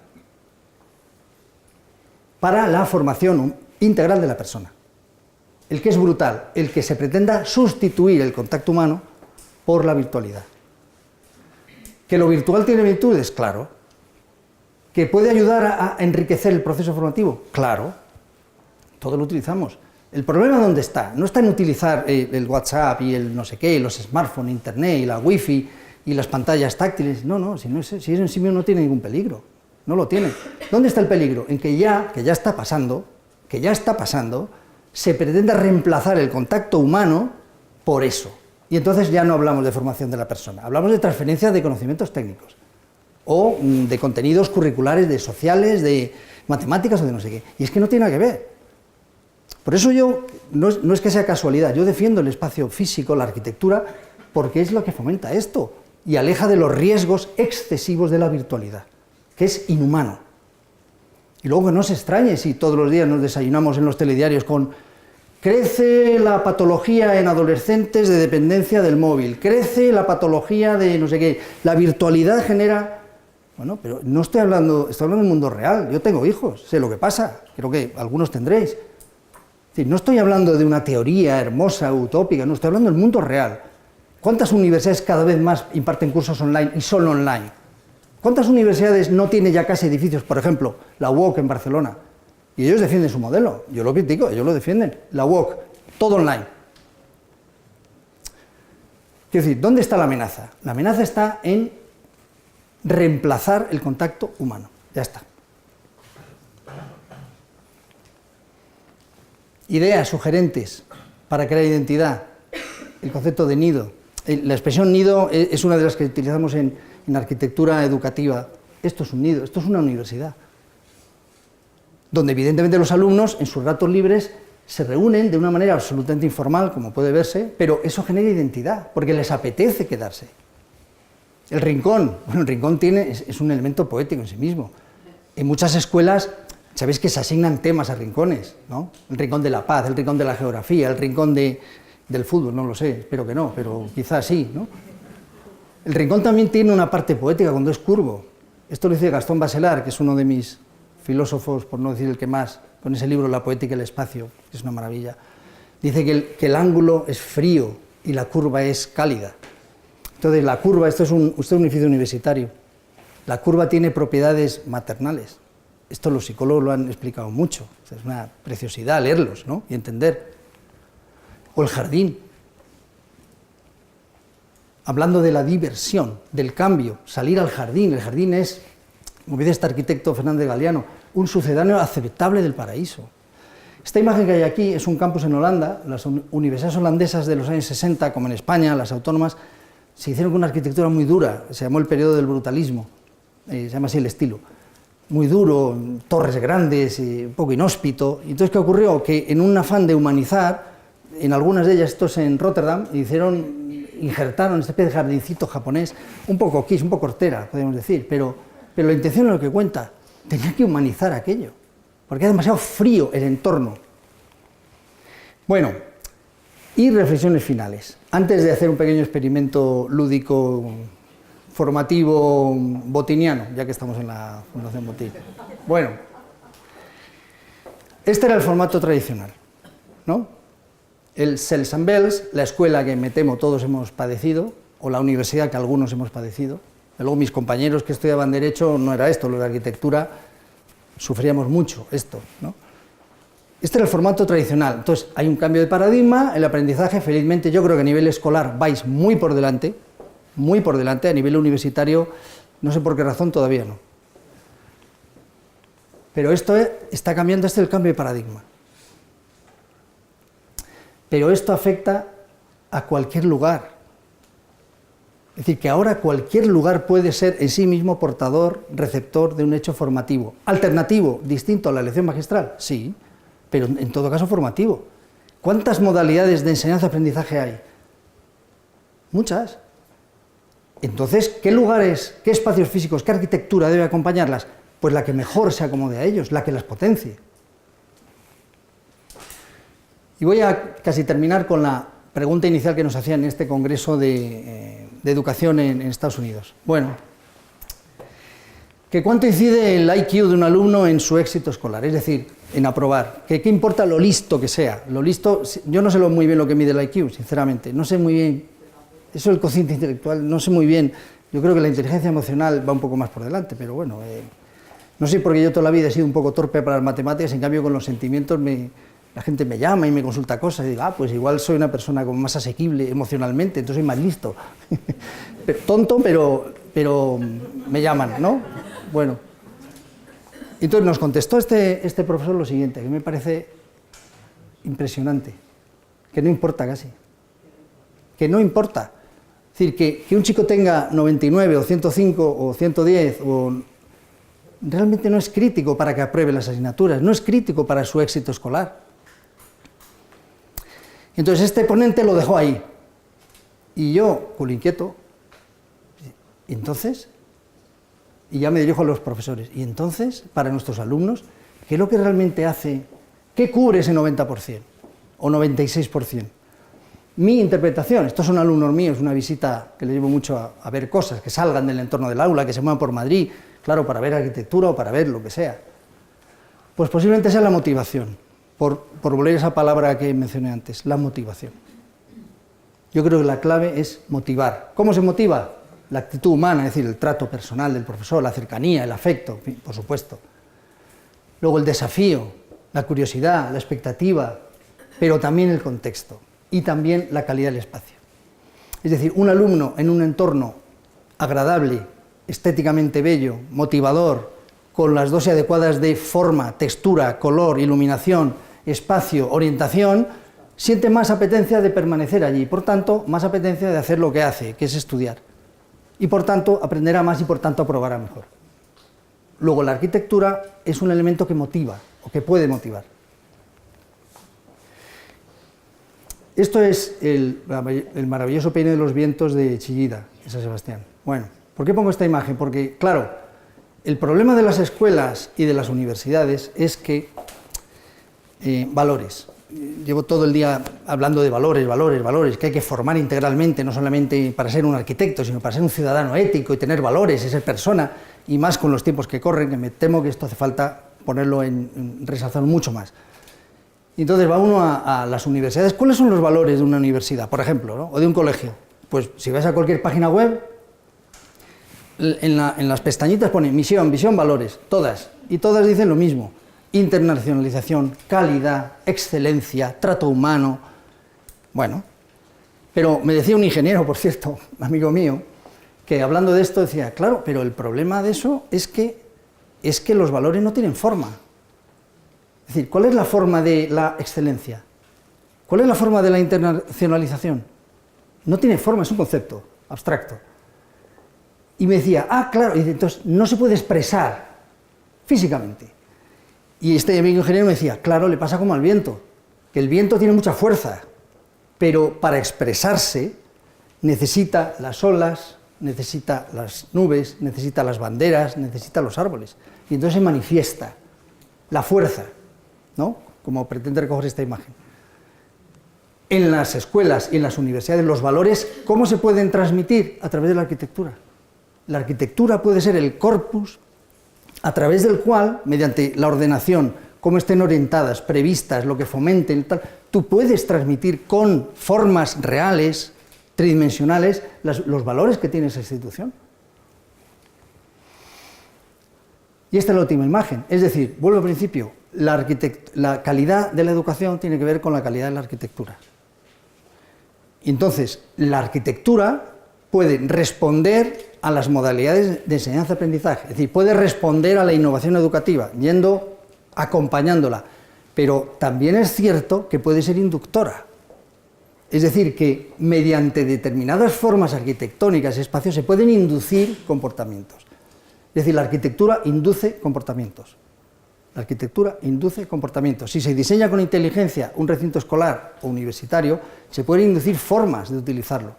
para la formación integral de la persona. El que es brutal, el que se pretenda sustituir el contacto humano por la virtualidad. ¿Que lo virtual tiene virtudes? Claro. ¿Que puede ayudar a enriquecer el proceso formativo? Claro. Todo lo utilizamos. ¿El problema dónde está? No está en utilizar el WhatsApp y el no sé qué, los smartphones, internet y la wifi y las pantallas táctiles. No, si es en sí mismo no tiene ningún peligro. No lo tiene. ¿Dónde está el peligro? En que ya está pasando, se pretende reemplazar el contacto humano por eso. Y entonces ya no hablamos de formación de la persona, hablamos de transferencia de conocimientos técnicos o de contenidos curriculares, de sociales, de matemáticas o de no sé qué. Y es que no tiene nada que ver. Por eso yo, no es que sea casualidad, yo defiendo el espacio físico, la arquitectura, porque es lo que fomenta esto y aleja de los riesgos excesivos de la virtualidad, que es inhumano. Y luego que no se extrañe si todos los días nos desayunamos en los telediarios con crece la patología en adolescentes de dependencia del móvil, crece la patología de no sé qué, la virtualidad genera... Bueno, pero no estoy hablando del mundo real, yo tengo hijos, sé lo que pasa, creo que algunos tendréis. Es decir, no estoy hablando de una teoría hermosa, utópica, no, estoy hablando del mundo real. ¿Cuántas universidades cada vez más imparten cursos online y solo online? ¿Cuántas universidades no tienen ya casi edificios? Por ejemplo, la UOC en Barcelona. Y ellos defienden su modelo. Yo lo critico, ellos lo defienden. La UOC, todo online. Quiero decir, ¿dónde está la amenaza? La amenaza está en reemplazar el contacto humano. Ya está. Ideas sugerentes para crear identidad. El concepto de nido. La expresión nido es una de las que utilizamos en arquitectura educativa. Esto es un nido, esto es una universidad, donde evidentemente los alumnos en sus ratos libres se reúnen de una manera absolutamente informal, como puede verse, pero eso genera identidad, porque les apetece quedarse. El rincón, bueno, el rincón es un elemento poético en sí mismo. En muchas escuelas, sabéis que se asignan temas a rincones, ¿no? El rincón de la paz, el rincón de la geografía, el rincón del fútbol, no lo sé, espero que no, pero quizás sí, ¿no? El rincón también tiene una parte poética cuando es curvo. Esto lo dice Gastón Bachelard, que es uno de mis filósofos, por no decir el que más, con ese libro La poética y el espacio, que es una maravilla. Dice que el ángulo es frío y la curva es cálida. Entonces, la curva, esto es un edificio universitario, la curva tiene propiedades maternales. Esto los psicólogos lo han explicado mucho, es una preciosidad leerlos, ¿no? Y entender. O el jardín. Hablando de la diversión, del cambio, salir al jardín. El jardín es, como dice este arquitecto Fernández Galiano, un sucedáneo aceptable del paraíso. Esta imagen que hay aquí es un campus en Holanda. Las universidades holandesas de los años 60, como en España, las autónomas, se hicieron con una arquitectura muy dura, se llamó el periodo del brutalismo, se llama así el estilo. Muy duro, torres grandes, un poco inhóspito. Y entonces, ¿qué ocurrió? Que en un afán de humanizar, en algunas de ellas, estos en Rotterdam, injertaron esta especie de jardincito japonés, un poco quiche, un poco hortera, podemos decir, pero la intención es lo que cuenta. Tenía que humanizar aquello, porque era demasiado frío el entorno. Bueno, y reflexiones finales. Antes de hacer un pequeño experimento lúdico, formativo, botiniano, ya que estamos en la Fundación Botín. Bueno, este era el formato tradicional, ¿no? El Cells and Bells, la escuela que me temo todos hemos padecido, o la universidad que algunos hemos padecido. Luego mis compañeros que estudiaban Derecho no era esto, lo de Arquitectura, sufríamos mucho esto, ¿no? Este era el formato tradicional. Entonces, hay un cambio de paradigma, el aprendizaje, felizmente yo creo que a nivel escolar vais muy por delante, a nivel universitario, no sé por qué razón todavía no. Pero esto está cambiando, este es el cambio de paradigma. Pero esto afecta a cualquier lugar. Es decir, que ahora cualquier lugar puede ser en sí mismo portador, receptor de un hecho formativo. Alternativo, distinto a la lección magistral, sí, pero en todo caso formativo. ¿Cuántas modalidades de enseñanza-aprendizaje hay? Muchas. Entonces, ¿qué lugares, qué espacios físicos, qué arquitectura debe acompañarlas? Pues la que mejor se acomode a ellos, la que las potencie. Y voy a casi terminar con la pregunta inicial que nos hacían en este congreso de educación en Estados Unidos. Bueno, que ¿cuánto incide el IQ de un alumno en su éxito escolar? Es decir, en aprobar. ¿Qué importa lo listo que sea? Lo listo, yo no sé muy bien lo que mide el IQ, sinceramente. No sé muy bien, eso del cociente intelectual, no sé muy bien. Yo creo que la inteligencia emocional va un poco más por delante, pero bueno, no sé, porque yo toda la vida he sido un poco torpe para las matemáticas, en cambio con los sentimientos la gente me llama y me consulta cosas y digo, pues igual soy una persona como más asequible emocionalmente, entonces soy más listo. Tonto, pero me llaman, ¿no? Bueno. Entonces nos contestó este profesor lo siguiente, que me parece impresionante, que no importa casi, que no importa. Es decir, que un chico tenga 99 o 105 o 110 realmente no es crítico para que apruebe las asignaturas, no es crítico para su éxito escolar. Entonces este ponente lo dejó ahí, y yo, culo inquieto, entonces, y ya me dirijo a los profesores, y entonces, para nuestros alumnos, ¿qué es lo que realmente hace, qué cubre ese 90% o 96%? Mi interpretación, estos son alumnos míos, una visita que les llevo mucho a ver cosas, que salgan del entorno del aula, que se muevan por Madrid, claro, para ver arquitectura o para ver lo que sea, pues posiblemente sea la motivación. Por volver a esa palabra que mencioné antes, la motivación. Yo creo que la clave es motivar. ¿Cómo se motiva? La actitud humana, es decir, el trato personal del profesor, la cercanía, el afecto, por supuesto. Luego el desafío, la curiosidad, la expectativa, pero también el contexto y también la calidad del espacio. Es decir, un alumno en un entorno agradable, estéticamente bello, motivador, con las dosis adecuadas de forma, textura, color, iluminación, espacio, orientación, siente más apetencia de permanecer allí, por tanto, más apetencia de hacer lo que hace, que es estudiar. Y por tanto, aprenderá más y por tanto aprobará mejor. Luego, la arquitectura es un elemento que motiva, o que puede motivar. Esto es el maravilloso Peine de los Vientos de Chillida, de San Sebastián. Bueno, ¿por qué pongo esta imagen? Porque, claro, el problema de las escuelas y de las universidades es que valores. Llevo todo el día hablando de valores, que hay que formar integralmente, no solamente para ser un arquitecto, sino para ser un ciudadano ético y tener valores y ser persona, y más con los tiempos que corren, que me temo que esto hace falta ponerlo resalzar mucho más. Y entonces va uno a las universidades. ¿Cuáles son los valores de una universidad, por ejemplo, ¿no? O de un colegio? Pues si vas a cualquier página web, en las pestañitas pone misión, visión, valores, todas. Y todas dicen lo mismo. Internacionalización, calidad, excelencia, trato humano. Bueno, pero me decía un ingeniero, por cierto, amigo mío, que hablando de esto decía, claro, pero el problema de eso es que los valores no tienen forma. Es decir, ¿cuál es la forma de la excelencia? ¿Cuál es la forma de la internacionalización? No tiene forma, es un concepto abstracto. Y me decía, claro, y entonces no se puede expresar físicamente. Y este amigo ingeniero me decía, claro, le pasa como al viento, que el viento tiene mucha fuerza, pero para expresarse necesita las olas, necesita las nubes, necesita las banderas, necesita los árboles. Y entonces se manifiesta la fuerza, ¿no? Como pretende recoger esta imagen. En las escuelas y en las universidades, los valores, ¿cómo se pueden transmitir? A través de la arquitectura. La arquitectura puede ser el corpus a través del cual, mediante la ordenación, cómo estén orientadas, previstas, lo que fomenten, tal, tú puedes transmitir con formas reales, tridimensionales, los valores que tiene esa institución. Y esta es la última imagen. Es decir, vuelvo al principio, la calidad de la educación tiene que ver con la calidad de la arquitectura. Y entonces, la arquitectura puede responder a las modalidades de enseñanza-aprendizaje, es decir, puede responder a la innovación educativa, acompañándola, pero también es cierto que puede ser inductora. Es decir, que mediante determinadas formas arquitectónicas y espacios se pueden inducir comportamientos. Es decir, la arquitectura induce comportamientos. La arquitectura induce comportamientos. Si se diseña con inteligencia un recinto escolar o universitario, se pueden inducir formas de utilizarlo.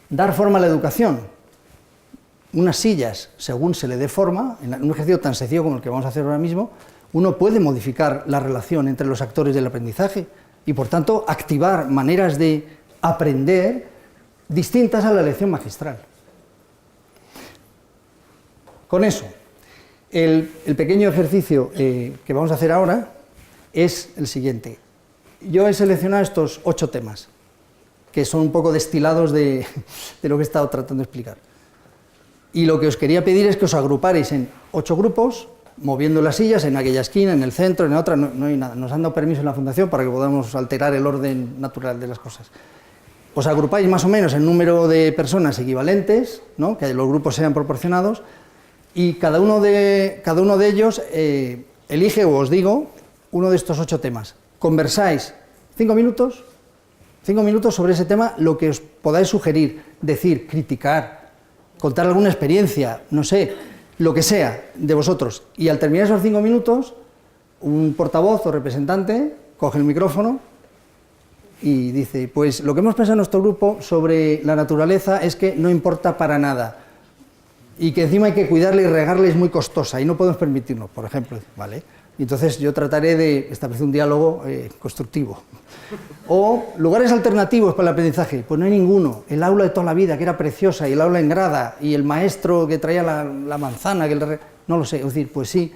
Dar forma a la educación. Unas sillas, según se le dé forma, en un ejercicio tan sencillo como el que vamos a hacer ahora mismo, uno puede modificar la relación entre los actores del aprendizaje y, por tanto, activar maneras de aprender distintas a la lección magistral. Con eso, el pequeño ejercicio que vamos a hacer ahora es el siguiente. Yo he seleccionado estos 8 temas, que son un poco destilados de lo que he estado tratando de explicar. Y lo que os quería pedir es que os agruparais en 8 grupos, moviendo las sillas en aquella esquina, en el centro, en la otra, no hay nada. Nos han dado permiso en la Fundación para que podamos alterar el orden natural de las cosas. Os agrupáis más o menos en número de personas equivalentes, ¿no? Que los grupos sean proporcionados, y cada uno de ellos elige, o os digo, uno de estos 8 temas. Conversáis 5 minutos sobre ese tema, lo que os podáis sugerir, decir, criticar, contar alguna experiencia, no sé, lo que sea de vosotros. Y al terminar esos 5 minutos, un portavoz o representante coge el micrófono y dice, pues lo que hemos pensado en nuestro grupo sobre la naturaleza es que no importa para nada y que encima hay que cuidarla y regarla, es muy costosa y no podemos permitirnos, por ejemplo, ¿vale? Y entonces yo trataré de establecer un diálogo constructivo. O lugares alternativos para el aprendizaje, pues no hay ninguno. El aula de toda la vida, que era preciosa, y el aula en grada, y el maestro que traía la manzana, no lo sé, es decir, pues sí,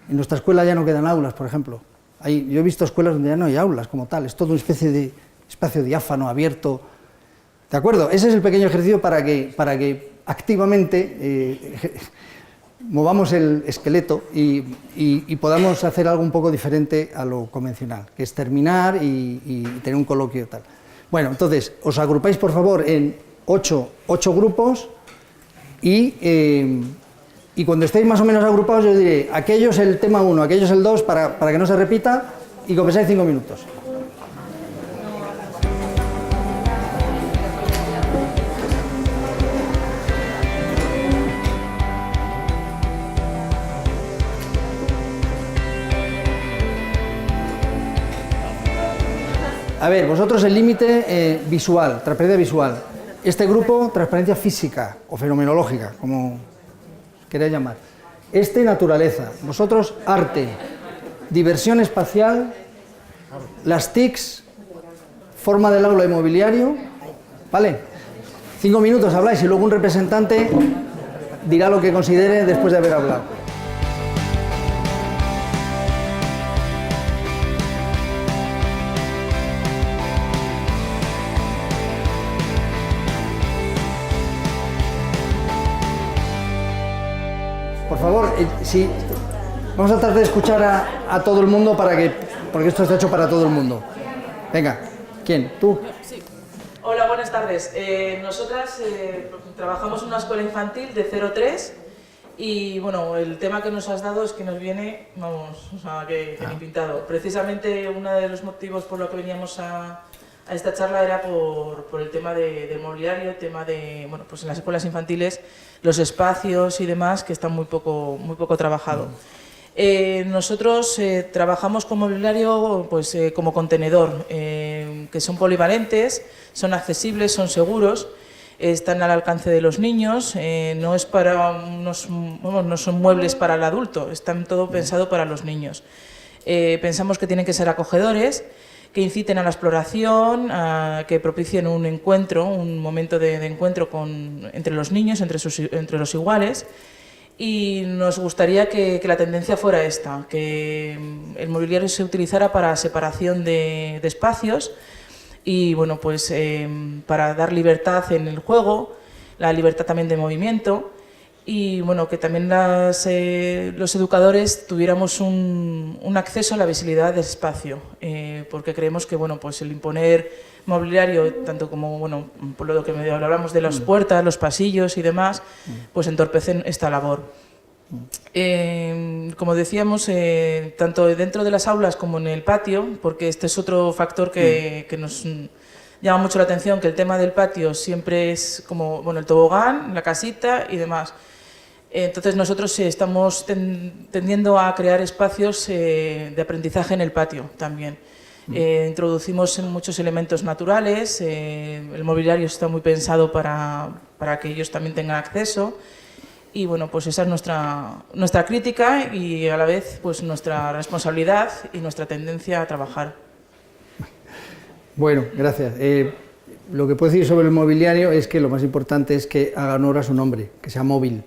en nuestra escuela ya no quedan aulas, por ejemplo. Yo he visto escuelas donde ya no hay aulas como tal, es todo una especie de espacio diáfano, abierto. ¿De acuerdo? Ese es el pequeño ejercicio para que activamente movamos el esqueleto y podamos hacer algo un poco diferente a lo convencional, que es terminar y tener un coloquio tal. Bueno, entonces, os agrupáis por favor en 8 grupos y cuando estéis más o menos agrupados yo os diré, aquellos el tema 1, aquellos el 2, para que no se repita, y conversáis 5 minutos. A ver, vosotros el límite visual, transparencia visual. Este grupo, transparencia física o fenomenológica, como queráis llamar. Este, naturaleza. Vosotros, arte. Diversión espacial. Las TICs. Forma del aula y mobiliario. ¿Vale? 5 minutos habláis y luego un representante dirá lo que considere después de haber hablado. Por favor, sí, vamos a tratar de escuchar a todo el mundo porque esto está hecho para todo el mundo. Venga, ¿quién? ¿Tú? Sí. Hola, buenas tardes. Nosotras trabajamos en una escuela infantil de 0-3 y bueno, el tema que nos has dado es que nos viene, vamos, o sea, que ni pintado. Precisamente uno de los motivos por lo que veníamos a esta charla era por el tema del mobiliario, el tema de, bueno, pues en las escuelas infantiles, los espacios y demás que están muy poco trabajado. Nosotros trabajamos con mobiliario pues, como contenedor, que son polivalentes, son accesibles, son seguros, están al alcance de los niños, no son muebles para el adulto, están todo pensado para los niños. Pensamos que tienen que ser acogedores, que inciten a la exploración, que propicien un encuentro, un momento de encuentro entre los niños, entre los iguales. Y nos gustaría que la tendencia fuera esta, que el mobiliario se utilizara para separación de espacios y bueno, pues para dar libertad en el juego, la libertad también de movimiento y bueno, que también los educadores tuviéramos un acceso a la visibilidad del espacio, porque creemos que bueno, pues el imponer mobiliario, tanto como bueno, por lo que hablamos de las puertas, los pasillos y demás, pues entorpecen esta labor. Como decíamos, tanto dentro de las aulas como en el patio, porque este es otro factor que nos llama mucho la atención, que el tema del patio siempre es como bueno, el tobogán, la casita y demás. Entonces nosotros estamos tendiendo a crear espacios de aprendizaje en el patio también. Introducimos muchos elementos naturales, el mobiliario está muy pensado para que ellos también tengan acceso y bueno, pues esa es nuestra crítica y a la vez pues nuestra responsabilidad y nuestra tendencia a trabajar. Bueno, gracias. Lo que puedo decir sobre el mobiliario es que lo más importante es que haga honor a su nombre, que sea móvil,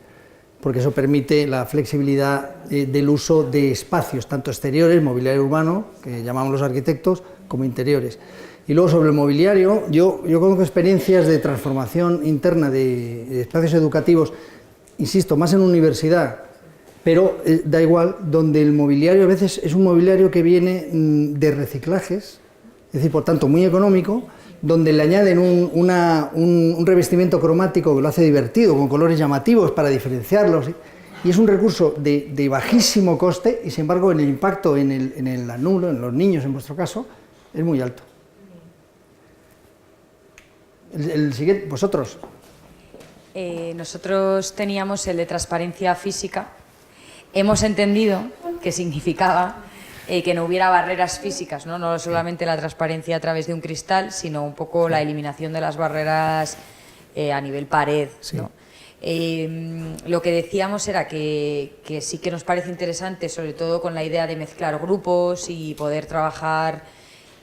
porque eso permite la flexibilidad del uso de espacios, tanto exteriores, mobiliario urbano, que llamamos los arquitectos, como interiores. Y luego sobre el mobiliario, yo conozco experiencias de transformación interna de espacios educativos, insisto, más en universidad, pero da igual, donde el mobiliario a veces es un mobiliario que viene de reciclajes, es decir, por tanto, muy económico, donde le añaden un revestimiento cromático que lo hace divertido, con colores llamativos para diferenciarlos, y es un recurso de bajísimo coste y sin embargo el impacto en el alumno, en los niños en vuestro caso, es muy alto. El siguiente, vosotros. Nosotros teníamos el de transparencia física. Hemos entendido que significaba que no hubiera barreras físicas, no solamente la transparencia a través de un cristal, sino un poco la eliminación de las barreras a nivel pared. Sí. ¿No? Lo que decíamos era que sí que nos parece interesante, sobre todo con la idea de mezclar grupos y poder trabajar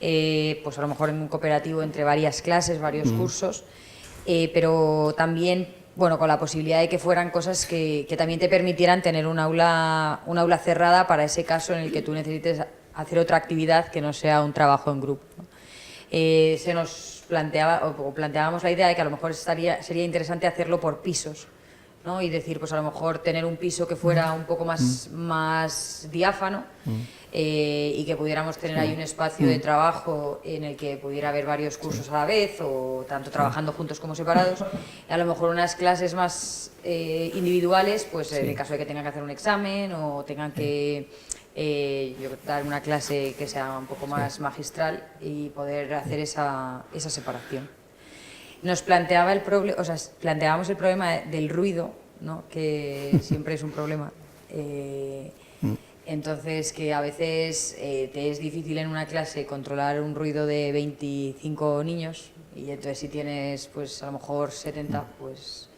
pues a lo mejor en un cooperativo entre varias clases, varios cursos, pero también bueno, con la posibilidad de que fueran cosas que también te permitieran tener un aula cerrada para ese caso en el que tú necesites hacer otra actividad que no sea un trabajo en grupo, ¿no? Se nos planteábamos la idea de que a lo mejor sería interesante hacerlo por pisos, ¿no? Y decir, pues a lo mejor tener un piso que fuera un poco más diáfano y que pudiéramos tener ahí un espacio de trabajo en el que pudiera haber varios cursos a la vez o tanto trabajando juntos como separados. Y a lo mejor unas clases más individuales, pues en el caso de que tengan que hacer un examen o tengan que dar una clase que sea un poco más magistral y poder hacer esa separación. Nos planteábamos el problema del ruido, ¿no? Que siempre es un problema. Entonces, que a veces te es difícil en una clase controlar un ruido de 25 niños y entonces si tienes pues a lo mejor 70, pues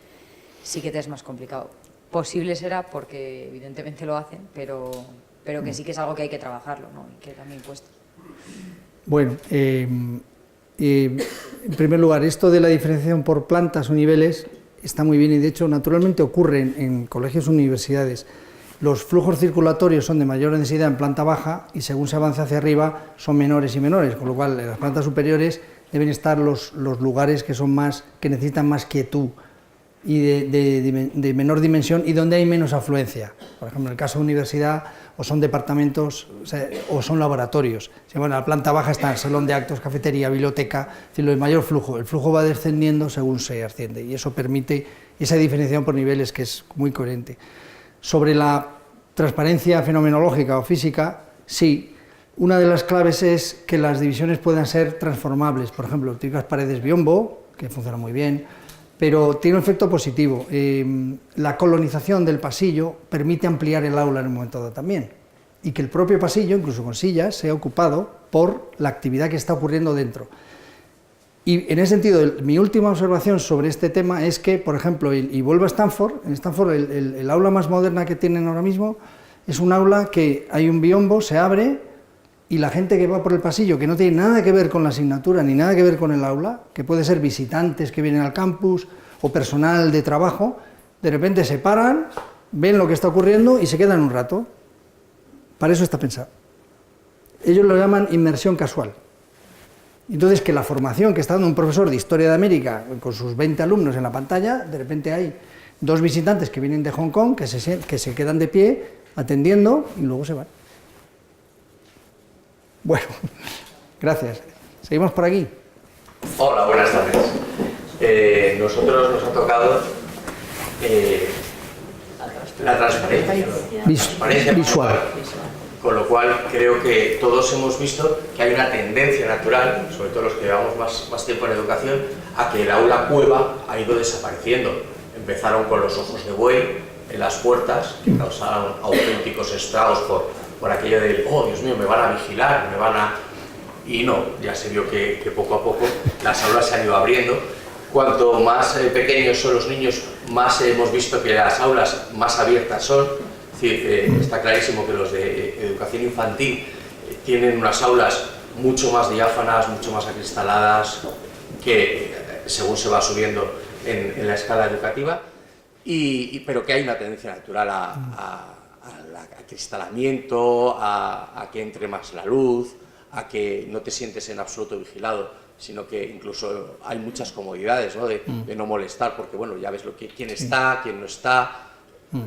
sí que te es más complicado. Posible será porque evidentemente lo hacen, pero que sí que es algo que hay que trabajarlo, ¿no? Y que también cuesta. Bueno, en primer lugar, esto de la diferenciación por plantas o niveles está muy bien y de hecho naturalmente ocurre en colegios o universidades. Los flujos circulatorios son de mayor densidad en planta baja y según se avanza hacia arriba son menores y menores, con lo cual en las plantas superiores deben estar los lugares que necesitan más quietud y de menor dimensión y donde hay menos afluencia. Por ejemplo, en el caso de universidad, o son departamentos o son laboratorios. Bueno, en la planta baja está el salón de actos, cafetería, biblioteca, es decir, el mayor flujo. El flujo va descendiendo según se asciende y eso permite esa diferenciación por niveles que es muy coherente. Sobre la transparencia fenomenológica o física, sí, una de las claves es que las divisiones puedan ser transformables. Por ejemplo, típicas paredes biombo, que funcionan muy bien, pero tiene un efecto positivo. La colonización del pasillo permite ampliar el aula en un momento dado también, y que el propio pasillo, incluso con sillas, sea ocupado por la actividad que está ocurriendo dentro. Y en ese sentido, mi última observación sobre este tema es que, por ejemplo, y vuelvo a Stanford, en Stanford el aula más moderna que tienen ahora mismo es un aula que hay un biombo, se abre, y la gente que va por el pasillo, que no tiene nada que ver con la asignatura ni nada que ver con el aula, que puede ser visitantes que vienen al campus o personal de trabajo, de repente se paran, ven lo que está ocurriendo y se quedan un rato. Para eso está pensado. Ellos lo llaman inmersión casual. Entonces, que la formación que está dando un profesor de Historia de América con sus 20 alumnos en la pantalla, de repente hay 2 visitantes que vienen de Hong Kong, que se quedan de pie atendiendo y luego se van. Bueno, gracias. ¿Seguimos por aquí? Hola, buenas tardes. Nosotros nos ha tocado la transparencia. Transparencia visual. Con lo cual creo que todos hemos visto que hay una tendencia natural, sobre todo los que llevamos más tiempo en educación, a que el aula cueva ha ido desapareciendo. Empezaron con los ojos de buey en las puertas, que causaron auténticos estragos por aquello de, oh Dios mío, me van a vigilar, me van a... Y no, ya se vio que poco a poco las aulas se han ido abriendo. Cuanto más pequeños son los niños, más hemos visto que las aulas más abiertas son. Es decir, está clarísimo que los de educación infantil tienen unas aulas mucho más diáfanas, mucho más acristaladas, que según se va subiendo en la escala educativa, pero que hay una tendencia natural al acristalamiento, a que entre más la luz, a que no te sientes en absoluto vigilado, sino que incluso hay muchas comodidades, ¿no? de no molestar, porque bueno, ya ves quién está, quién no está,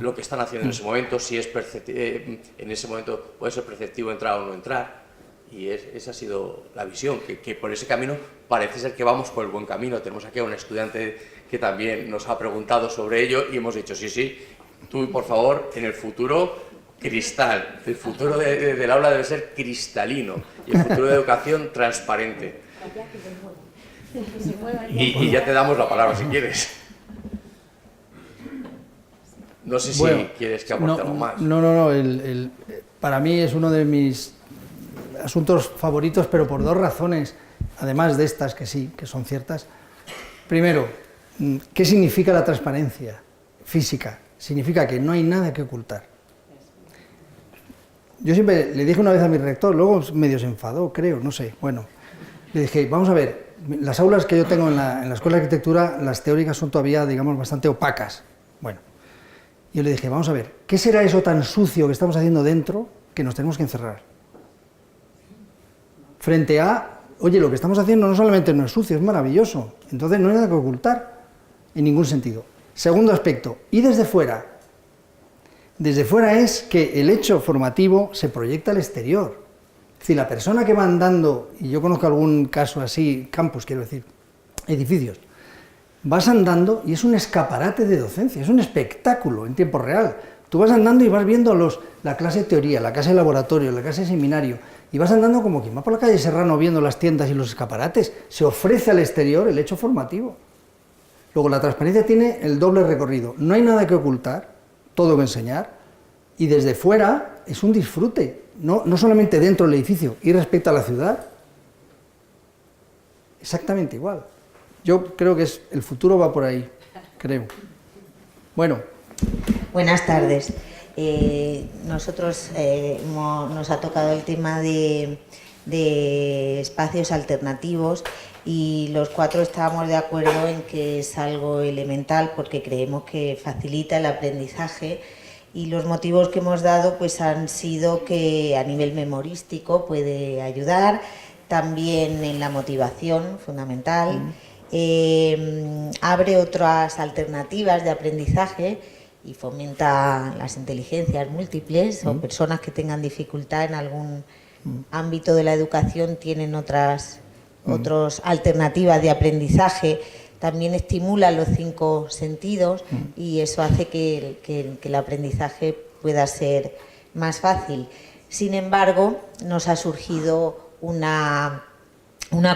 lo que están haciendo en ese momento, si es en ese momento puede ser perceptivo entrar o no entrar, y esa ha sido la visión, que por ese camino parece ser que vamos por el buen camino. Tenemos aquí a un estudiante que también nos ha preguntado sobre ello y hemos dicho, sí, tú por favor, en el futuro cristal, el futuro del aula debe ser cristalino y el futuro de educación transparente. Y ya te damos la palabra si quieres. No sé si quieres que aporte algo más. No, para mí es uno de mis asuntos favoritos, pero por 2 razones, además de estas que sí, que son ciertas. Primero, ¿qué significa la transparencia física? Significa que no hay nada que ocultar. Yo siempre le dije una vez a mi rector, luego medio se enfadó, creo, no sé, bueno, le dije, vamos a ver, las aulas que yo tengo en la Escuela de Arquitectura, las teóricas son todavía, digamos, bastante opacas. Bueno, yo le dije, vamos a ver, ¿qué será eso tan sucio que estamos haciendo dentro que nos tenemos que encerrar? Frente a, oye, lo que estamos haciendo no solamente no es sucio, es maravilloso, entonces no hay nada que ocultar, en ningún sentido. Segundo aspecto, y desde fuera. Desde fuera es que el hecho formativo se proyecta al exterior. Es decir, la persona que va andando, y yo conozco algún caso así, campus quiero decir, edificios, vas andando y es un escaparate de docencia, es un espectáculo en tiempo real. Tú vas andando y vas viendo la clase de teoría, la clase de laboratorio, la clase de seminario, y vas andando como quien va por la calle Serrano viendo las tiendas y los escaparates. Se ofrece al exterior el hecho formativo. Luego, la transparencia tiene el doble recorrido. No hay nada que ocultar, todo que enseñar, y desde fuera es un disfrute, no solamente dentro del edificio, y respecto a la ciudad, exactamente igual. Yo creo que el futuro va por ahí, creo. Bueno. Buenas tardes. Nosotros nos ha tocado el tema de espacios alternativos y los 4 estábamos de acuerdo en que es algo elemental porque creemos que facilita el aprendizaje, y los motivos que hemos dado pues han sido que a nivel memorístico puede ayudar, también en la motivación fundamental, abre otras alternativas de aprendizaje y fomenta las inteligencias múltiples, o personas que tengan dificultad en algún ámbito de la educación tienen otras alternativas de aprendizaje. También estimula los 5 sentidos y eso hace que el aprendizaje pueda ser más fácil. Sin embargo, nos ha surgido una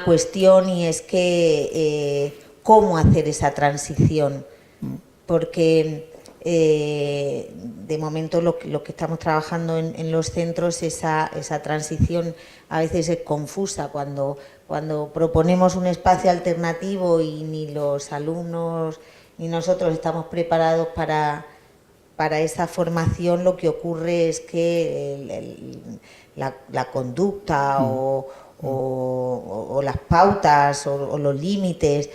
cuestión, y es que cómo hacer esa transición, porque de momento lo que estamos trabajando en los centros, esa transición a veces es confusa cuando proponemos un espacio alternativo y ni los alumnos ni nosotros estamos preparados para esa formación. Lo que ocurre es que la conducta o las pautas o los límites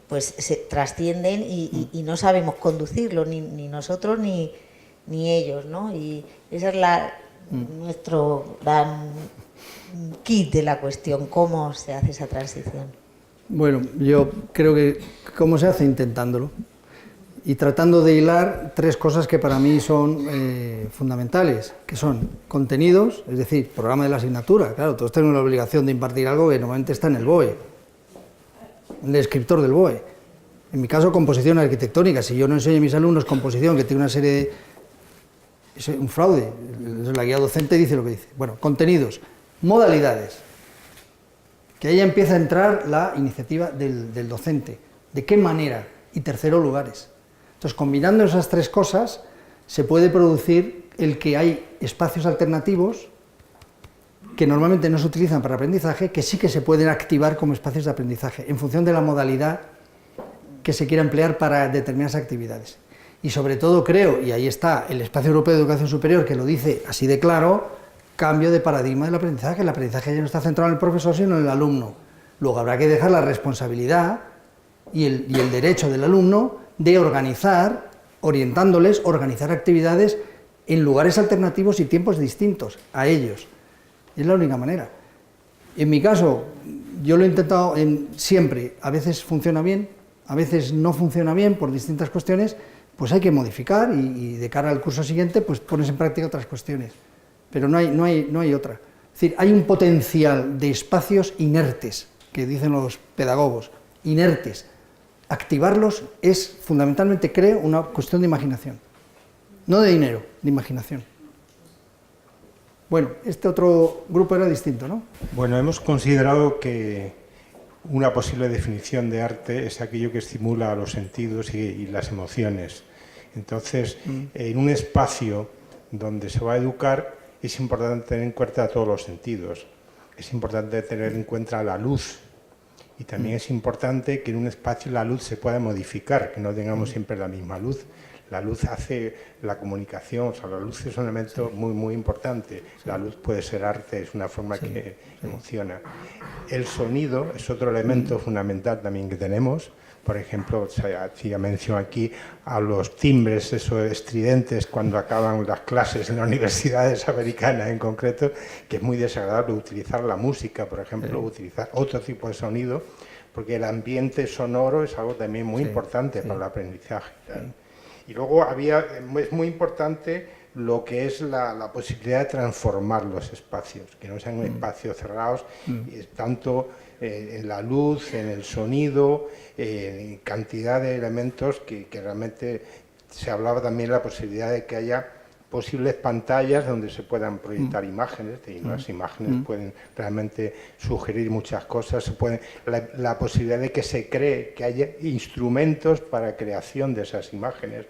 pues se trascienden y no sabemos conducirlo, ni nosotros ni ellos, ¿no? Y esa es nuestro gran kit de la cuestión, cómo se hace esa transición. Bueno, yo creo que cómo se hace intentándolo y tratando de hilar 3 cosas que para mí son fundamentales, que son contenidos, es decir, programa de la asignatura. Claro, todos tenemos la obligación de impartir algo que normalmente está en el BOE, en el descriptor del BOE. En mi caso, composición arquitectónica. Si yo no enseño a mis alumnos composición, que tiene una serie de... Es un fraude. La guía docente dice lo que dice. Bueno, contenidos, modalidades. Que ahí empieza a entrar la iniciativa del docente. ¿De qué manera? Y tercero, lugares. Entonces, combinando esas 3 cosas, se puede producir el que hay espacios alternativos que normalmente no se utilizan para aprendizaje, que sí que se pueden activar como espacios de aprendizaje, en función de la modalidad que se quiera emplear para determinadas actividades. Y sobre todo creo, y ahí está el Espacio Europeo de Educación Superior, que lo dice así de claro, cambio de paradigma del aprendizaje. El aprendizaje ya no está centrado en el profesor, sino en el alumno. Luego habrá que dejar la responsabilidad y el derecho del alumno de organizar, orientándoles, organizar actividades en lugares alternativos y tiempos distintos a ellos. Es la única manera. En mi caso, yo lo he intentado siempre, a veces funciona bien, a veces no funciona bien por distintas cuestiones, pues hay que modificar y de cara al curso siguiente pues pones en práctica otras cuestiones. Pero no hay otra. Es decir, hay un potencial de espacios inertes, que dicen los pedagogos, inertes. Activarlos es fundamentalmente, creo, una cuestión de imaginación. No de dinero, de imaginación. Bueno, este otro grupo era distinto, ¿no? Bueno, hemos considerado que una posible definición de arte es aquello que estimula los sentidos y las emociones. Entonces, en un espacio donde se va a educar, es importante tener en cuenta todos los sentidos. Es importante tener en cuenta la luz. Y también es importante que en un espacio la luz se pueda modificar, que no tengamos siempre la misma luz. La luz hace la comunicación, o sea, la luz es un elemento muy, muy importante. La luz puede ser arte, es una forma que emociona. El sonido es otro elemento fundamental también que tenemos. Por ejemplo, se hacía mención aquí a los timbres, esos estridentes cuando acaban las clases en las universidades americanas en concreto, que es muy desagradable utilizar la música, por ejemplo, utilizar otro tipo de sonido, porque el ambiente sonoro es algo también muy importante para el aprendizaje. Y luego es muy importante lo que es la posibilidad de transformar los espacios, que no sean espacios cerrados, tanto en la luz, en el sonido, en cantidad de elementos que realmente se hablaba también de la posibilidad de que haya posibles pantallas donde se puedan proyectar imágenes, y las imágenes pueden realmente sugerir muchas cosas, la posibilidad de que se cree, que haya instrumentos para creación de esas imágenes.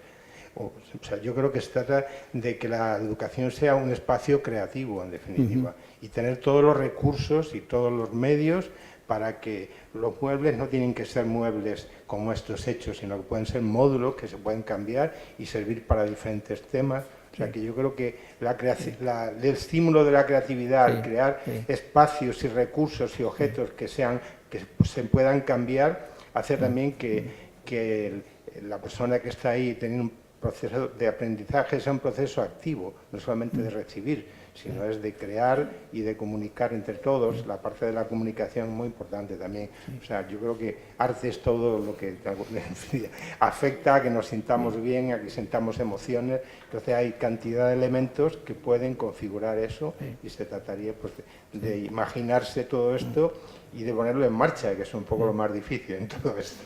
O sea, yo creo que se trata de que la educación sea un espacio creativo, en definitiva, y tener todos los recursos y todos los medios para que los muebles no tienen que ser muebles como estos hechos, sino que pueden ser módulos que se pueden cambiar y servir para diferentes temas. O sea, que yo creo que el estímulo de la creatividad, crear espacios y recursos y objetos que se puedan cambiar, hace también que la persona que está ahí teniendo proceso de aprendizaje sea un proceso activo, no solamente de recibir, sino es de crear y de comunicar entre todos. La parte de la comunicación es muy importante también. O sea, yo creo que arte es todo lo que afecta a que nos sintamos bien, a que sintamos emociones. Entonces hay cantidad de elementos que pueden configurar eso y se trataría pues, de imaginarse todo esto y de ponerlo en marcha, que es un poco lo más difícil en todo esto.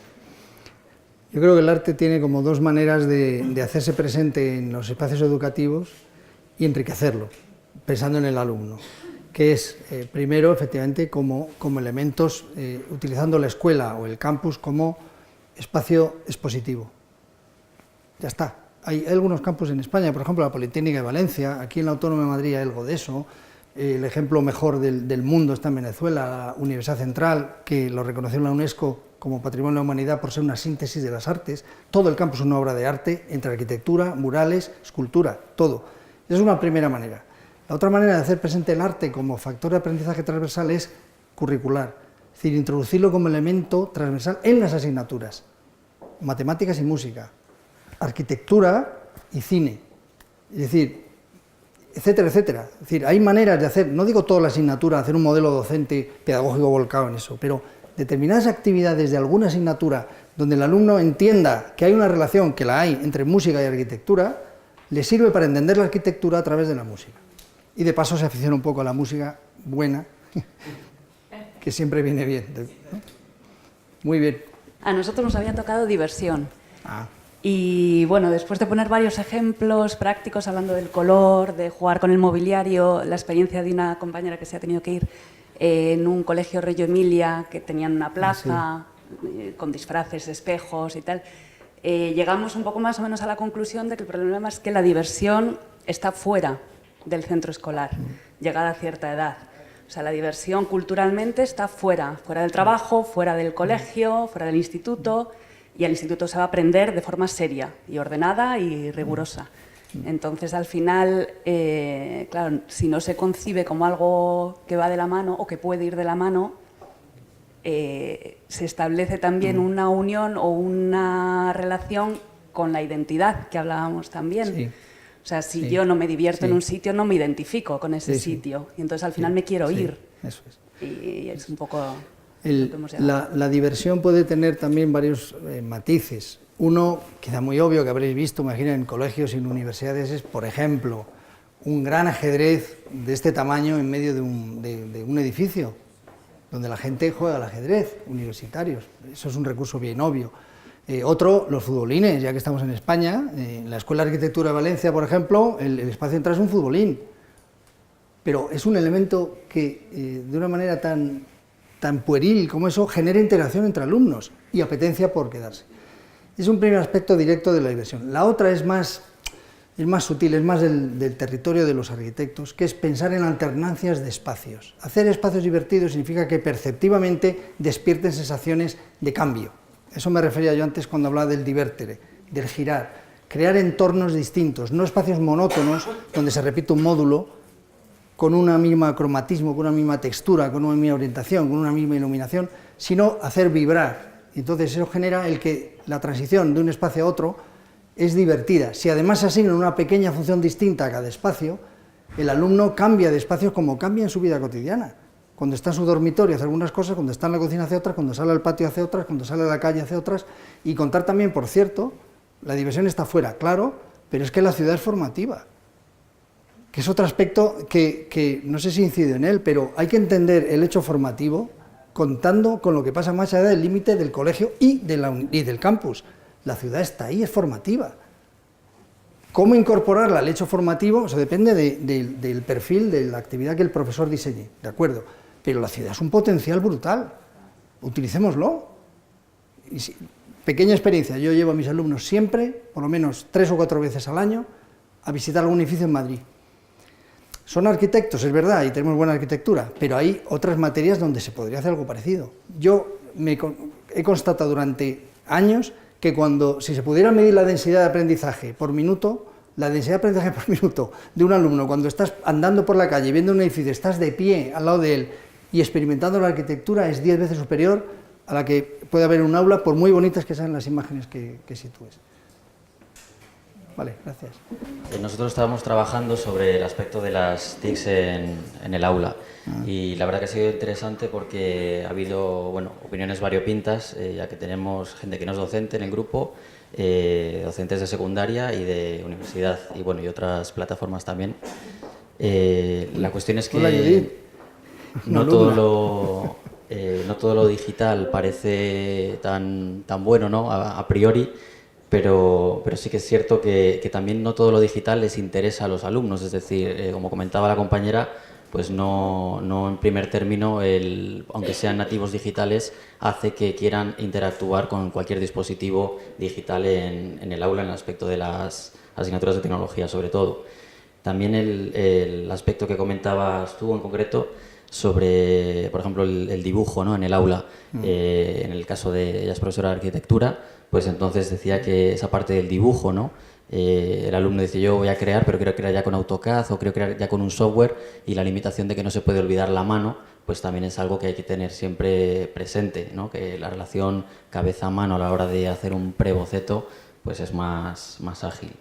Yo creo que el arte tiene como dos maneras de hacerse presente en los espacios educativos y enriquecerlo, pensando en el alumno, que es, primero, efectivamente, como elementos, utilizando la escuela o el campus como espacio expositivo. Ya está. Hay algunos campus en España, por ejemplo, la Politécnica de Valencia, aquí en la Autónoma de Madrid hay algo de eso. El ejemplo mejor del mundo está en Venezuela, la Universidad Central, que lo reconoció en la UNESCO como Patrimonio de la Humanidad por ser una síntesis de las artes. Todo el campus es una obra de arte, entre arquitectura, murales, escultura, todo. Esa es una primera manera. La otra manera de hacer presente el arte como factor de aprendizaje transversal es curricular, es decir, introducirlo como elemento transversal en las asignaturas, matemáticas y música, arquitectura y cine, es decir, etcétera, etcétera. Es decir, hay maneras de hacer, no digo toda la asignatura, hacer un modelo docente pedagógico volcado en eso, pero determinadas actividades de alguna asignatura donde el alumno entienda que hay una relación, que la hay, entre música y arquitectura, le sirve para entender la arquitectura a través de la música. Y de paso se aficiona un poco a la música buena, que siempre viene bien, ¿no? Muy bien. A nosotros nos había tocado diversión. Ah. Y bueno, después de poner varios ejemplos prácticos hablando del color, de jugar con el mobiliario, la experiencia de una compañera que se ha tenido que ir en un colegio Reggio Emilia, que tenían una plaza con disfraces, espejos y tal, llegamos un poco más o menos a la conclusión de que el problema es que la diversión está fuera del centro escolar, llegada a cierta edad. O sea, la diversión culturalmente está fuera del trabajo, fuera del colegio, fuera del instituto, y al instituto se va a aprender de forma seria y ordenada y rigurosa. Entonces, al final, claro, si no se concibe como algo que va de la mano o que puede ir de la mano, se establece también una unión o una relación con la identidad que hablábamos también. Sí. O sea, si yo no me divierto en un sitio, no me identifico con ese sitio. Y entonces al final me quiero ir. Eso es. Y es un poco... La diversión puede tener también varios matices. Uno, quizá muy obvio, que habréis visto, imagino, en colegios y en universidades, es, por ejemplo, un gran ajedrez de este tamaño en medio de un edificio, donde la gente juega al ajedrez, universitarios. Eso es un recurso bien obvio. Otro, los futbolines, ya que estamos en España, en la Escuela de Arquitectura de Valencia, por ejemplo, el espacio central es un futbolín. Pero es un elemento que, de una manera tan pueril como eso, genera interacción entre alumnos y apetencia por quedarse. Es un primer aspecto directo de la diversión. La otra es más sutil, es más del territorio de los arquitectos, que es pensar en alternancias de espacios. Hacer espacios divertidos significa que perceptivamente despierten sensaciones de cambio. Eso me refería yo antes cuando hablaba del divertere, del girar. Crear entornos distintos, no espacios monótonos donde se repite un módulo con una misma cromatismo, con una misma textura, con una misma orientación, con una misma iluminación, sino hacer vibrar. Y entonces eso genera el que la transición de un espacio a otro es divertida. Si además se asigna una pequeña función distinta a cada espacio, el alumno cambia de espacios como cambia en su vida cotidiana. Cuando está en su dormitorio hace algunas cosas, cuando está en la cocina hace otras, cuando sale al patio hace otras, cuando sale a la calle hace otras. Y contar también, por cierto, la diversión está fuera, claro, pero es que la ciudad es formativa, que es otro aspecto que no sé si incide en él, pero hay que entender el hecho formativo contando con lo que pasa más allá del límite del colegio y del campus. La ciudad está ahí, es formativa. ¿Cómo incorporarla al hecho formativo? Eso depende del perfil de la actividad que el profesor diseñe, ¿de acuerdo? Pero la ciudad es un potencial brutal, utilicémoslo. Pequeña experiencia, yo llevo a mis alumnos siempre, por lo menos 3 o 4 veces al año, a visitar algún edificio en Madrid. Son arquitectos, es verdad, y tenemos buena arquitectura, pero hay otras materias donde se podría hacer algo parecido. Yo he constatado durante años que si se pudiera medir la densidad de aprendizaje por minuto, la densidad de aprendizaje por minuto de un alumno, cuando estás andando por la calle, viendo un edificio, estás de pie al lado de él y experimentando la arquitectura, es 10 veces superior a la que puede haber en un aula, por muy bonitas que sean las imágenes que sitúes. Vale, gracias. Nosotros estábamos trabajando sobre el aspecto de las TICs en el aula y la verdad que ha sido interesante porque ha habido opiniones variopintas, ya que tenemos gente que no es docente en el grupo, docentes de secundaria y de universidad y otras plataformas también. La cuestión es que Hola, Judith. no todo lo digital parece tan bueno, ¿no? a priori. Pero sí que es cierto que también no todo lo digital les interesa a los alumnos, es decir, como comentaba la compañera, pues no en primer término, aunque sean nativos digitales, hace que quieran interactuar con cualquier dispositivo digital en el aula, en el aspecto de las asignaturas de tecnología sobre todo. También el aspecto que comentabas tú en concreto, sobre, por ejemplo, el dibujo, ¿no? en el aula, en el caso de ella es profesora de arquitectura, pues entonces decía que esa parte del dibujo, ¿no? El alumno dice, yo voy a crear, pero quiero crear ya con AutoCAD o quiero crear ya con un software, y la limitación de que no se puede olvidar la mano, pues también es algo que hay que tener siempre presente, ¿no? Que la relación cabeza-mano a la hora de hacer un preboceto pues es más ágil.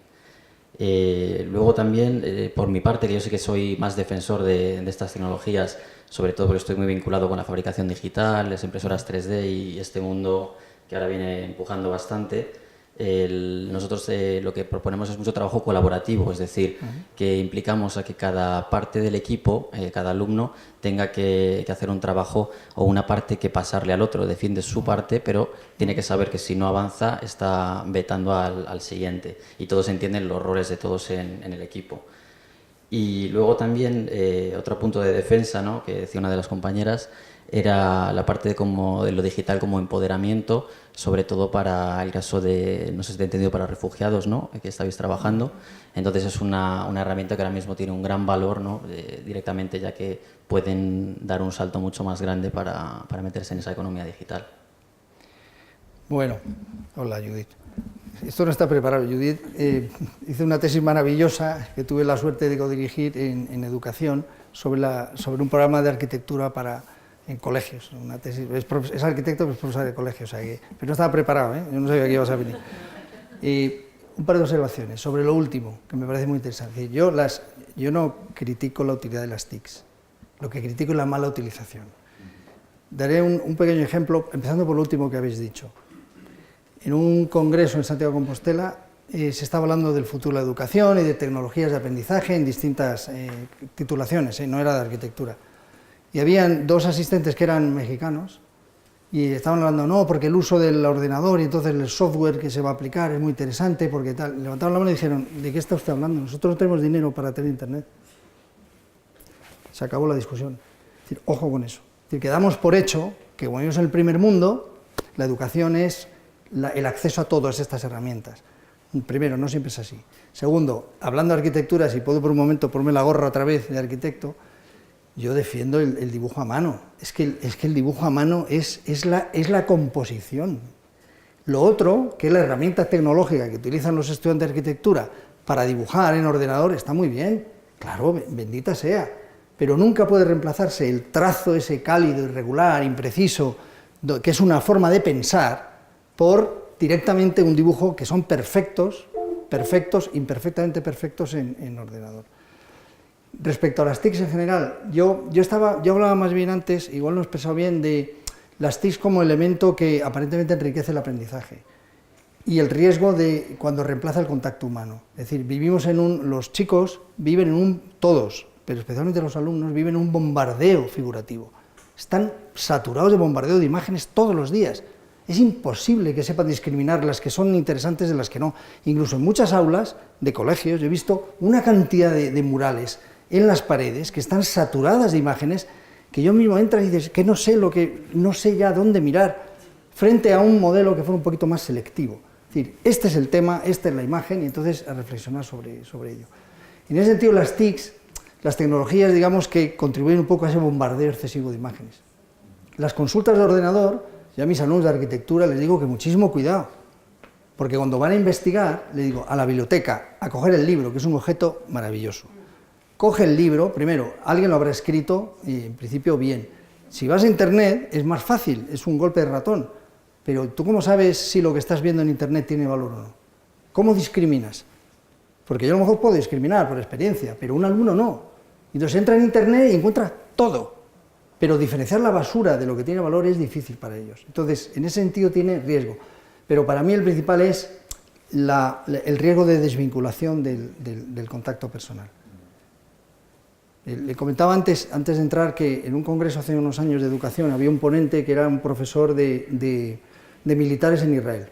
Luego también, por mi parte, que yo sí que soy más defensor de estas tecnologías, sobre todo porque estoy muy vinculado con la fabricación digital, las impresoras 3D y este mundo que ahora viene empujando bastante. Nosotros lo que proponemos es mucho trabajo colaborativo, es decir, que implicamos a que cada parte del equipo, cada alumno, tenga que hacer un trabajo o una parte que pasarle al otro, defiende su parte, pero tiene que saber que si no avanza está vetando al siguiente, y todos entienden los roles de todos en el equipo. Y luego también otro punto de defensa, ¿no? que decía una de las compañeras, era la parte de lo digital como empoderamiento, sobre todo para el caso de, no sé si te he entendido, para refugiados, ¿no? que estáis trabajando. Entonces es una herramienta que ahora mismo tiene un gran valor, ¿no? Directamente, ya que pueden dar un salto mucho más grande para meterse en esa economía digital. Bueno, hola Judith. Esto no está preparado. Judith hizo una tesis maravillosa que tuve la suerte de codirigir en educación sobre un programa de arquitectura en colegios. Una tesis, es arquitecto, pero es profesor de colegios, o sea pero no estaba preparado, yo no sabía que ibas a venir. Un par de observaciones sobre lo último, que me parece muy interesante. Yo no critico la utilidad de las TICs, lo que critico es la mala utilización. Daré un pequeño ejemplo, empezando por lo último que habéis dicho. En un congreso en Santiago de Compostela se estaba hablando del futuro de la educación y de tecnologías de aprendizaje en distintas titulaciones, no era de arquitectura. Y habían dos asistentes que eran mexicanos y estaban hablando, no, porque el uso del ordenador y entonces el software que se va a aplicar es muy interesante, porque tal. Levantaron la mano y dijeron, ¿de qué está usted hablando? Nosotros no tenemos dinero para tener internet. Se acabó la discusión. Es decir, ojo con eso. Es decir, que damos por hecho que cuando vivimos en el primer mundo, la educación es el acceso a todas estas herramientas. Primero, no siempre es así. Segundo, hablando de arquitectura, si puedo por un momento ponerme la gorra otra vez de arquitecto, yo defiendo el dibujo a mano. Es que el dibujo a mano es la composición. Lo otro, que es la herramienta tecnológica que utilizan los estudiantes de arquitectura para dibujar en ordenador, está muy bien, claro, bendita sea, pero nunca puede reemplazarse el trazo ese cálido, irregular, impreciso, que es una forma de pensar, por directamente un dibujo que son perfectos, imperfectamente perfectos en ordenador. Respecto a las TICs en general, yo hablaba más bien antes, igual no he expresado bien, de las TICs como elemento que aparentemente enriquece el aprendizaje y el riesgo de cuando reemplaza el contacto humano. Es decir, los chicos viven todos, pero especialmente los alumnos, viven en un bombardeo figurativo. Están saturados de bombardeo de imágenes todos los días. Es imposible que sepan discriminar las que son interesantes de las que no. Incluso en muchas aulas de colegios yo he visto una cantidad de murales en las paredes que están saturadas de imágenes que yo mismo entras y dices que no sé ya dónde mirar frente a un modelo que fuera un poquito más selectivo. Es decir, este es el tema, esta es la imagen, y entonces a reflexionar sobre ello. En ese sentido, las TICs, las tecnologías, digamos, que contribuyen un poco a ese bombardeo excesivo de imágenes. Las consultas de ordenador, yo a mis alumnos de arquitectura les digo que muchísimo cuidado, porque cuando van a investigar, les digo, a la biblioteca, a coger el libro, que es un objeto maravilloso. Coge el libro, primero, alguien lo habrá escrito, y en principio bien. Si vas a internet, es más fácil, es un golpe de ratón, pero ¿tú cómo sabes si lo que estás viendo en internet tiene valor o no? ¿Cómo discriminas? Porque yo a lo mejor puedo discriminar por experiencia, pero un alumno no. Entonces entra en Internet y encuentra todo, pero diferenciar la basura de lo que tiene valor es difícil para ellos. Entonces, en ese sentido tiene riesgo. Pero para mí el principal es el riesgo de desvinculación del contacto personal. Le comentaba antes de entrar que en un congreso hace unos años de educación había un ponente que era un profesor de militares en Israel.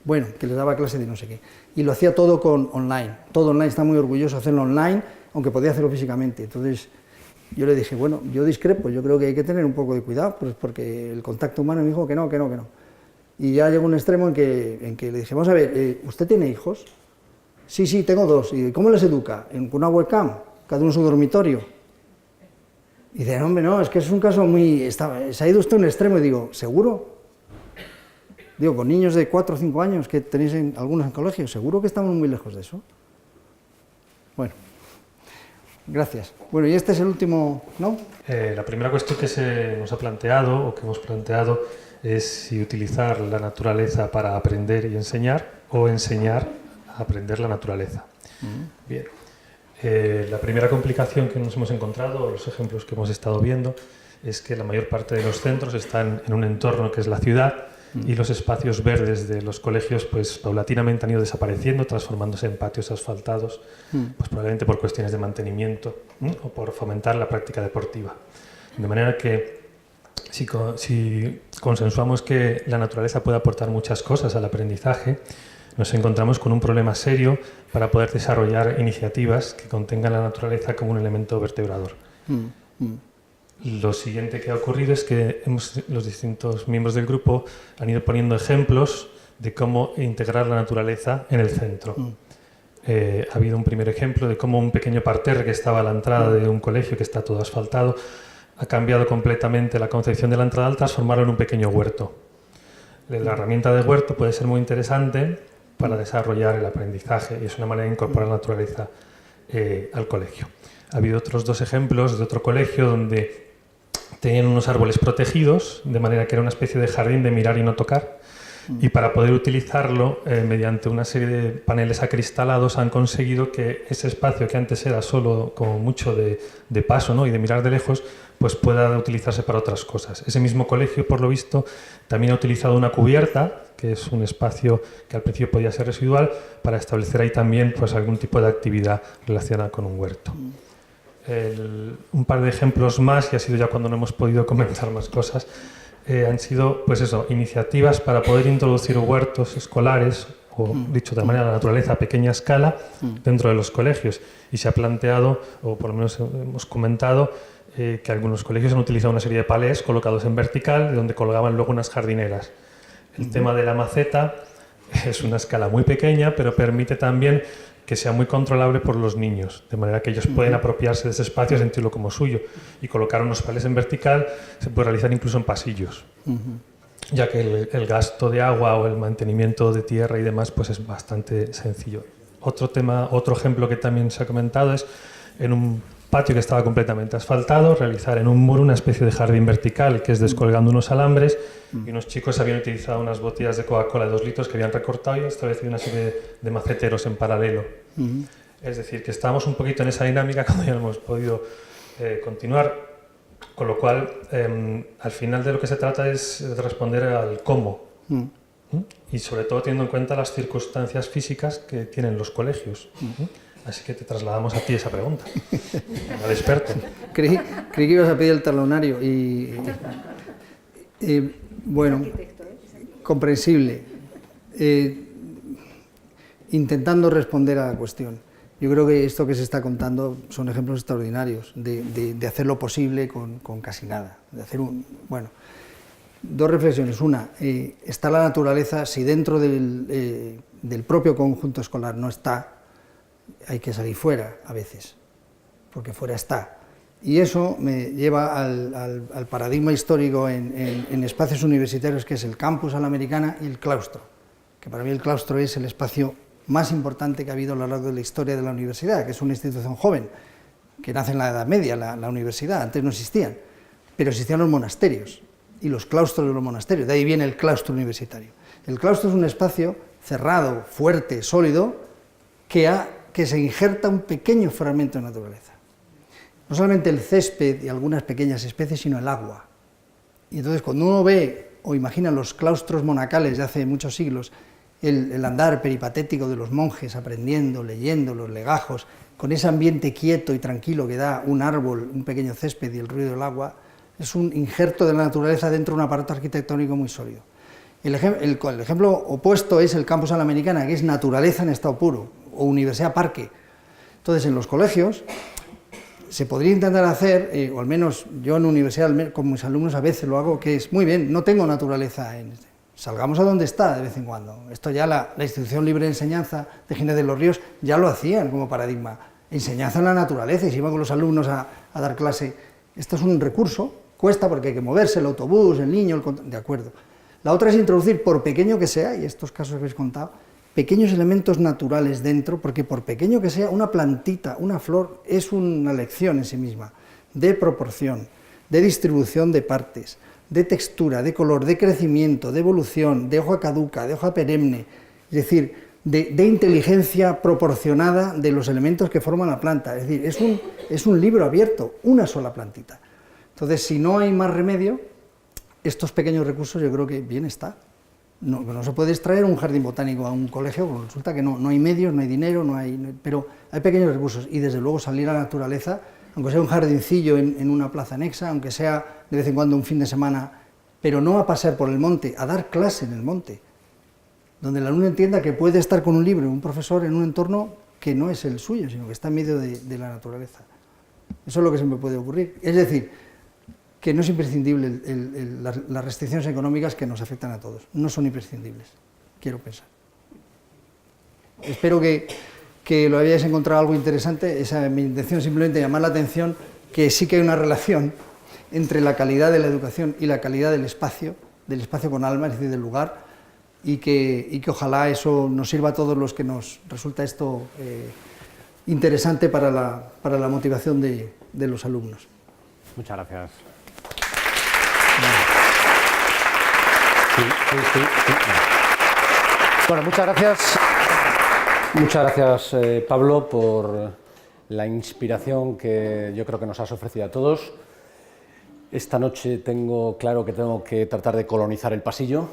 Bueno, que les daba clase de no sé qué. Y lo hacía todo online. Todo online, está muy orgulloso de hacerlo online, aunque podía hacerlo físicamente. Entonces yo le dije, bueno, yo discrepo, yo creo que hay que tener un poco de cuidado, pues porque el contacto humano me dijo que no. Y ya llegó un extremo en que le dije, vamos a ver, ¿usted tiene hijos? Sí, tengo 2. ¿Y cómo les educa? ¿Con una webcam? ¿Cada uno en su dormitorio? Y dice, no, hombre, no, es que es un caso muy... se ha ido usted a un extremo. Y digo, ¿seguro? Digo, con niños de 4 o 5 años que tenéis algunos en colegio, ¿seguro que estamos muy lejos de eso? Bueno, gracias. Bueno, y este es el último, ¿no? La primera cuestión que se nos ha planteado, o que hemos planteado, es si utilizar la naturaleza para aprender y enseñar, o enseñar a aprender la naturaleza. Bien. La primera complicación que nos hemos encontrado, los ejemplos que hemos estado viendo, es que la mayor parte de los centros están en un entorno que es la ciudad, y los espacios verdes de los colegios pues paulatinamente han ido desapareciendo, transformándose en patios asfaltados, pues probablemente por cuestiones de mantenimiento o por fomentar la práctica deportiva. De manera que si consensuamos que la naturaleza puede aportar muchas cosas al aprendizaje, nos encontramos con un problema serio para poder desarrollar iniciativas que contengan la naturaleza como un elemento vertebrador. Lo siguiente que ha ocurrido es que los distintos miembros del grupo han ido poniendo ejemplos de cómo integrar la naturaleza en el centro. Ha habido un primer ejemplo de cómo un pequeño parterre que estaba a la entrada de un colegio que está todo asfaltado ha cambiado completamente la concepción de la entrada al transformarlo en un pequeño huerto. La herramienta de huerto puede ser muy interesante para desarrollar el aprendizaje y es una manera de incorporar la naturaleza al colegio. Ha habido otros 2 ejemplos de otro colegio donde tenían unos árboles protegidos, de manera que era una especie de jardín de mirar y no tocar, y para poder utilizarlo mediante una serie de paneles acristalados han conseguido que ese espacio que antes era solo como mucho de paso, ¿no?, y de mirar de lejos, pues pueda utilizarse para otras cosas. Ese mismo colegio, por lo visto, también ha utilizado una cubierta, que es un espacio que al principio podía ser residual, para establecer ahí también pues algún tipo de actividad relacionada con un huerto. Un par de ejemplos más, y ha sido ya cuando no hemos podido comentar más cosas, han sido pues eso, iniciativas para poder introducir huertos escolares, o dicho de manera la naturaleza a pequeña escala, dentro de los colegios. Y se ha planteado, o por lo menos hemos comentado, que algunos colegios han utilizado una serie de palés colocados en vertical, donde colgaban luego unas jardineras. El tema de la maceta es una escala muy pequeña, pero permite también que sea muy controlable por los niños, de manera que ellos pueden apropiarse de ese espacio, sentirlo como suyo, y colocar unos palés en vertical se puede realizar incluso en pasillos, ya que el gasto de agua o el mantenimiento de tierra y demás pues es bastante sencillo. Otro ejemplo que también se ha comentado es en un patio que estaba completamente asfaltado, realizar en un muro una especie de jardín vertical, que es descolgando unos alambres, y unos chicos habían utilizado unas botellas de Coca-Cola de 2 litros que habían recortado y establecido una serie de maceteros en paralelo. Es decir, que estábamos un poquito en esa dinámica cuando ya no hemos podido continuar, con lo cual al final de lo que se trata es de responder al cómo, y sobre todo teniendo en cuenta las circunstancias físicas que tienen los colegios. Así que te trasladamos a ti esa pregunta, al experto. Creí que ibas a pedir el talonario y bueno, comprensible. Intentando responder a la cuestión. Yo creo que esto que se está contando son ejemplos extraordinarios de hacer lo posible con casi nada. De hacer bueno, 2 reflexiones. Una, está la naturaleza, si dentro del propio conjunto escolar no está, hay que salir fuera a veces, porque fuera está. Y eso me lleva al paradigma histórico en espacios universitarios, que es el campus a la americana y el claustro, que para mí el claustro es el espacio más importante que ha habido a lo largo de la historia de la universidad, que es una institución joven, que nace en la Edad Media, la universidad, antes no existían, pero existían los monasterios y los claustros de los monasterios, de ahí viene el claustro universitario. El claustro es un espacio cerrado, fuerte, sólido, que ha que se injerta un pequeño fragmento de naturaleza. No solamente el césped y algunas pequeñas especies, sino el agua. Y entonces cuando uno ve o imagina los claustros monacales de hace muchos siglos, el andar peripatético de los monjes aprendiendo, leyendo, los legajos, con ese ambiente quieto y tranquilo que da un árbol, un pequeño césped y el ruido del agua, es un injerto de la naturaleza dentro de un aparato arquitectónico muy sólido. El ejemplo opuesto es el campus a la americana, que es naturaleza en estado puro, o universidad parque. Entonces, en los colegios se podría intentar hacer, o al menos yo en universidad con mis alumnos a veces lo hago, que es, muy bien, no tengo naturaleza, salgamos a donde está de vez en cuando. Esto ya la Institución Libre de Enseñanza de Ginés de los Ríos ya lo hacían como paradigma. Enseñanza en la naturaleza, y se iban con los alumnos a dar clase. Esto es un recurso, cuesta porque hay que moverse, el autobús, el niño, de acuerdo. La otra es introducir, por pequeño que sea, y estos casos que habéis contado, pequeños elementos naturales dentro, porque por pequeño que sea, una plantita, una flor, es una lección en sí misma, de proporción, de distribución de partes, de textura, de color, de crecimiento, de evolución, de hoja caduca, de hoja perenne, es decir, de inteligencia proporcionada de los elementos que forman la planta. Es decir, es un libro abierto, una sola plantita. Entonces, si no hay más remedio, estos pequeños recursos yo creo que bien está. No se puede extraer un jardín botánico a un colegio, porque resulta que no hay medios, no hay dinero, pero hay pequeños recursos, y desde luego salir a la naturaleza, aunque sea un jardincillo en una plaza anexa, aunque sea de vez en cuando un fin de semana, pero no a pasear por el monte, a dar clase en el monte, donde el alumno entienda que puede estar con un libro, un profesor, en un entorno que no es el suyo, sino que está en medio de la naturaleza. Eso es lo que se me puede ocurrir. Es decir, que no es imprescindible las restricciones económicas que nos afectan a todos, no son imprescindibles, quiero pensar. Espero que lo hayáis encontrado algo interesante. Mi intención es simplemente llamar la atención que sí que hay una relación entre la calidad de la educación y la calidad del espacio con alma, es decir, del lugar, y que ojalá eso nos sirva a todos los que nos resulta esto interesante para la motivación de los alumnos. Muchas gracias. Bueno, muchas gracias Pablo, por la inspiración que yo creo que nos has ofrecido a todos. Esta noche tengo claro que tengo que tratar de colonizar el pasillo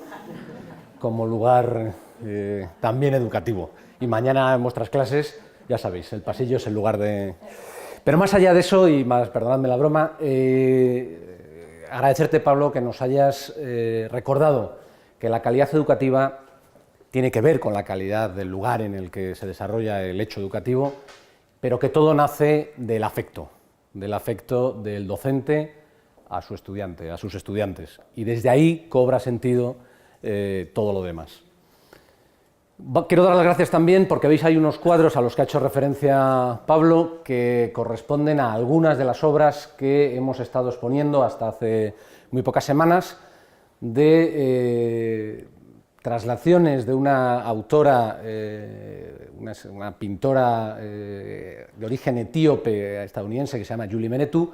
como lugar también educativo. Y mañana en vuestras clases, ya sabéis, el pasillo es el lugar de... Pero más allá de eso, y más, perdonadme la broma, agradecerte, Pablo, que nos hayas recordado que la calidad educativa tiene que ver con la calidad del lugar en el que se desarrolla el hecho educativo, pero que todo nace del afecto del docente a su estudiante, a sus estudiantes, y desde ahí cobra sentido todo lo demás. Quiero dar las gracias también porque veis ahí unos cuadros a los que ha hecho referencia Pablo que corresponden a algunas de las obras que hemos estado exponiendo hasta hace muy pocas semanas de traslaciones de una autora, una pintora de origen etíope estadounidense que se llama Julie Menetu,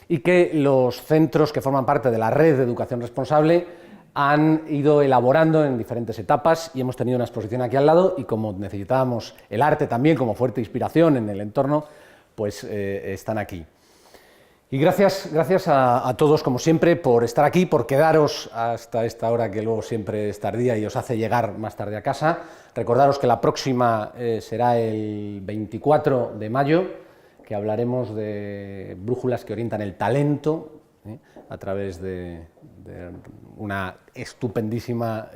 y que los centros que forman parte de la red de educación responsable han ido elaborando en diferentes etapas, y hemos tenido una exposición aquí al lado, y como necesitábamos el arte también como fuerte inspiración en el entorno, pues están aquí. Y gracias a todos, como siempre, por estar aquí, por quedaros hasta esta hora que luego siempre es tardía y os hace llegar más tarde a casa. Recordaros que la próxima será el 24 de mayo, que hablaremos de brújulas que orientan el talento, a través de una estupendísima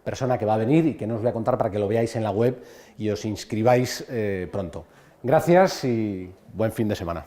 persona que va a venir y que no os voy a contar para que lo veáis en la web y os inscribáis pronto. Gracias y buen fin de semana.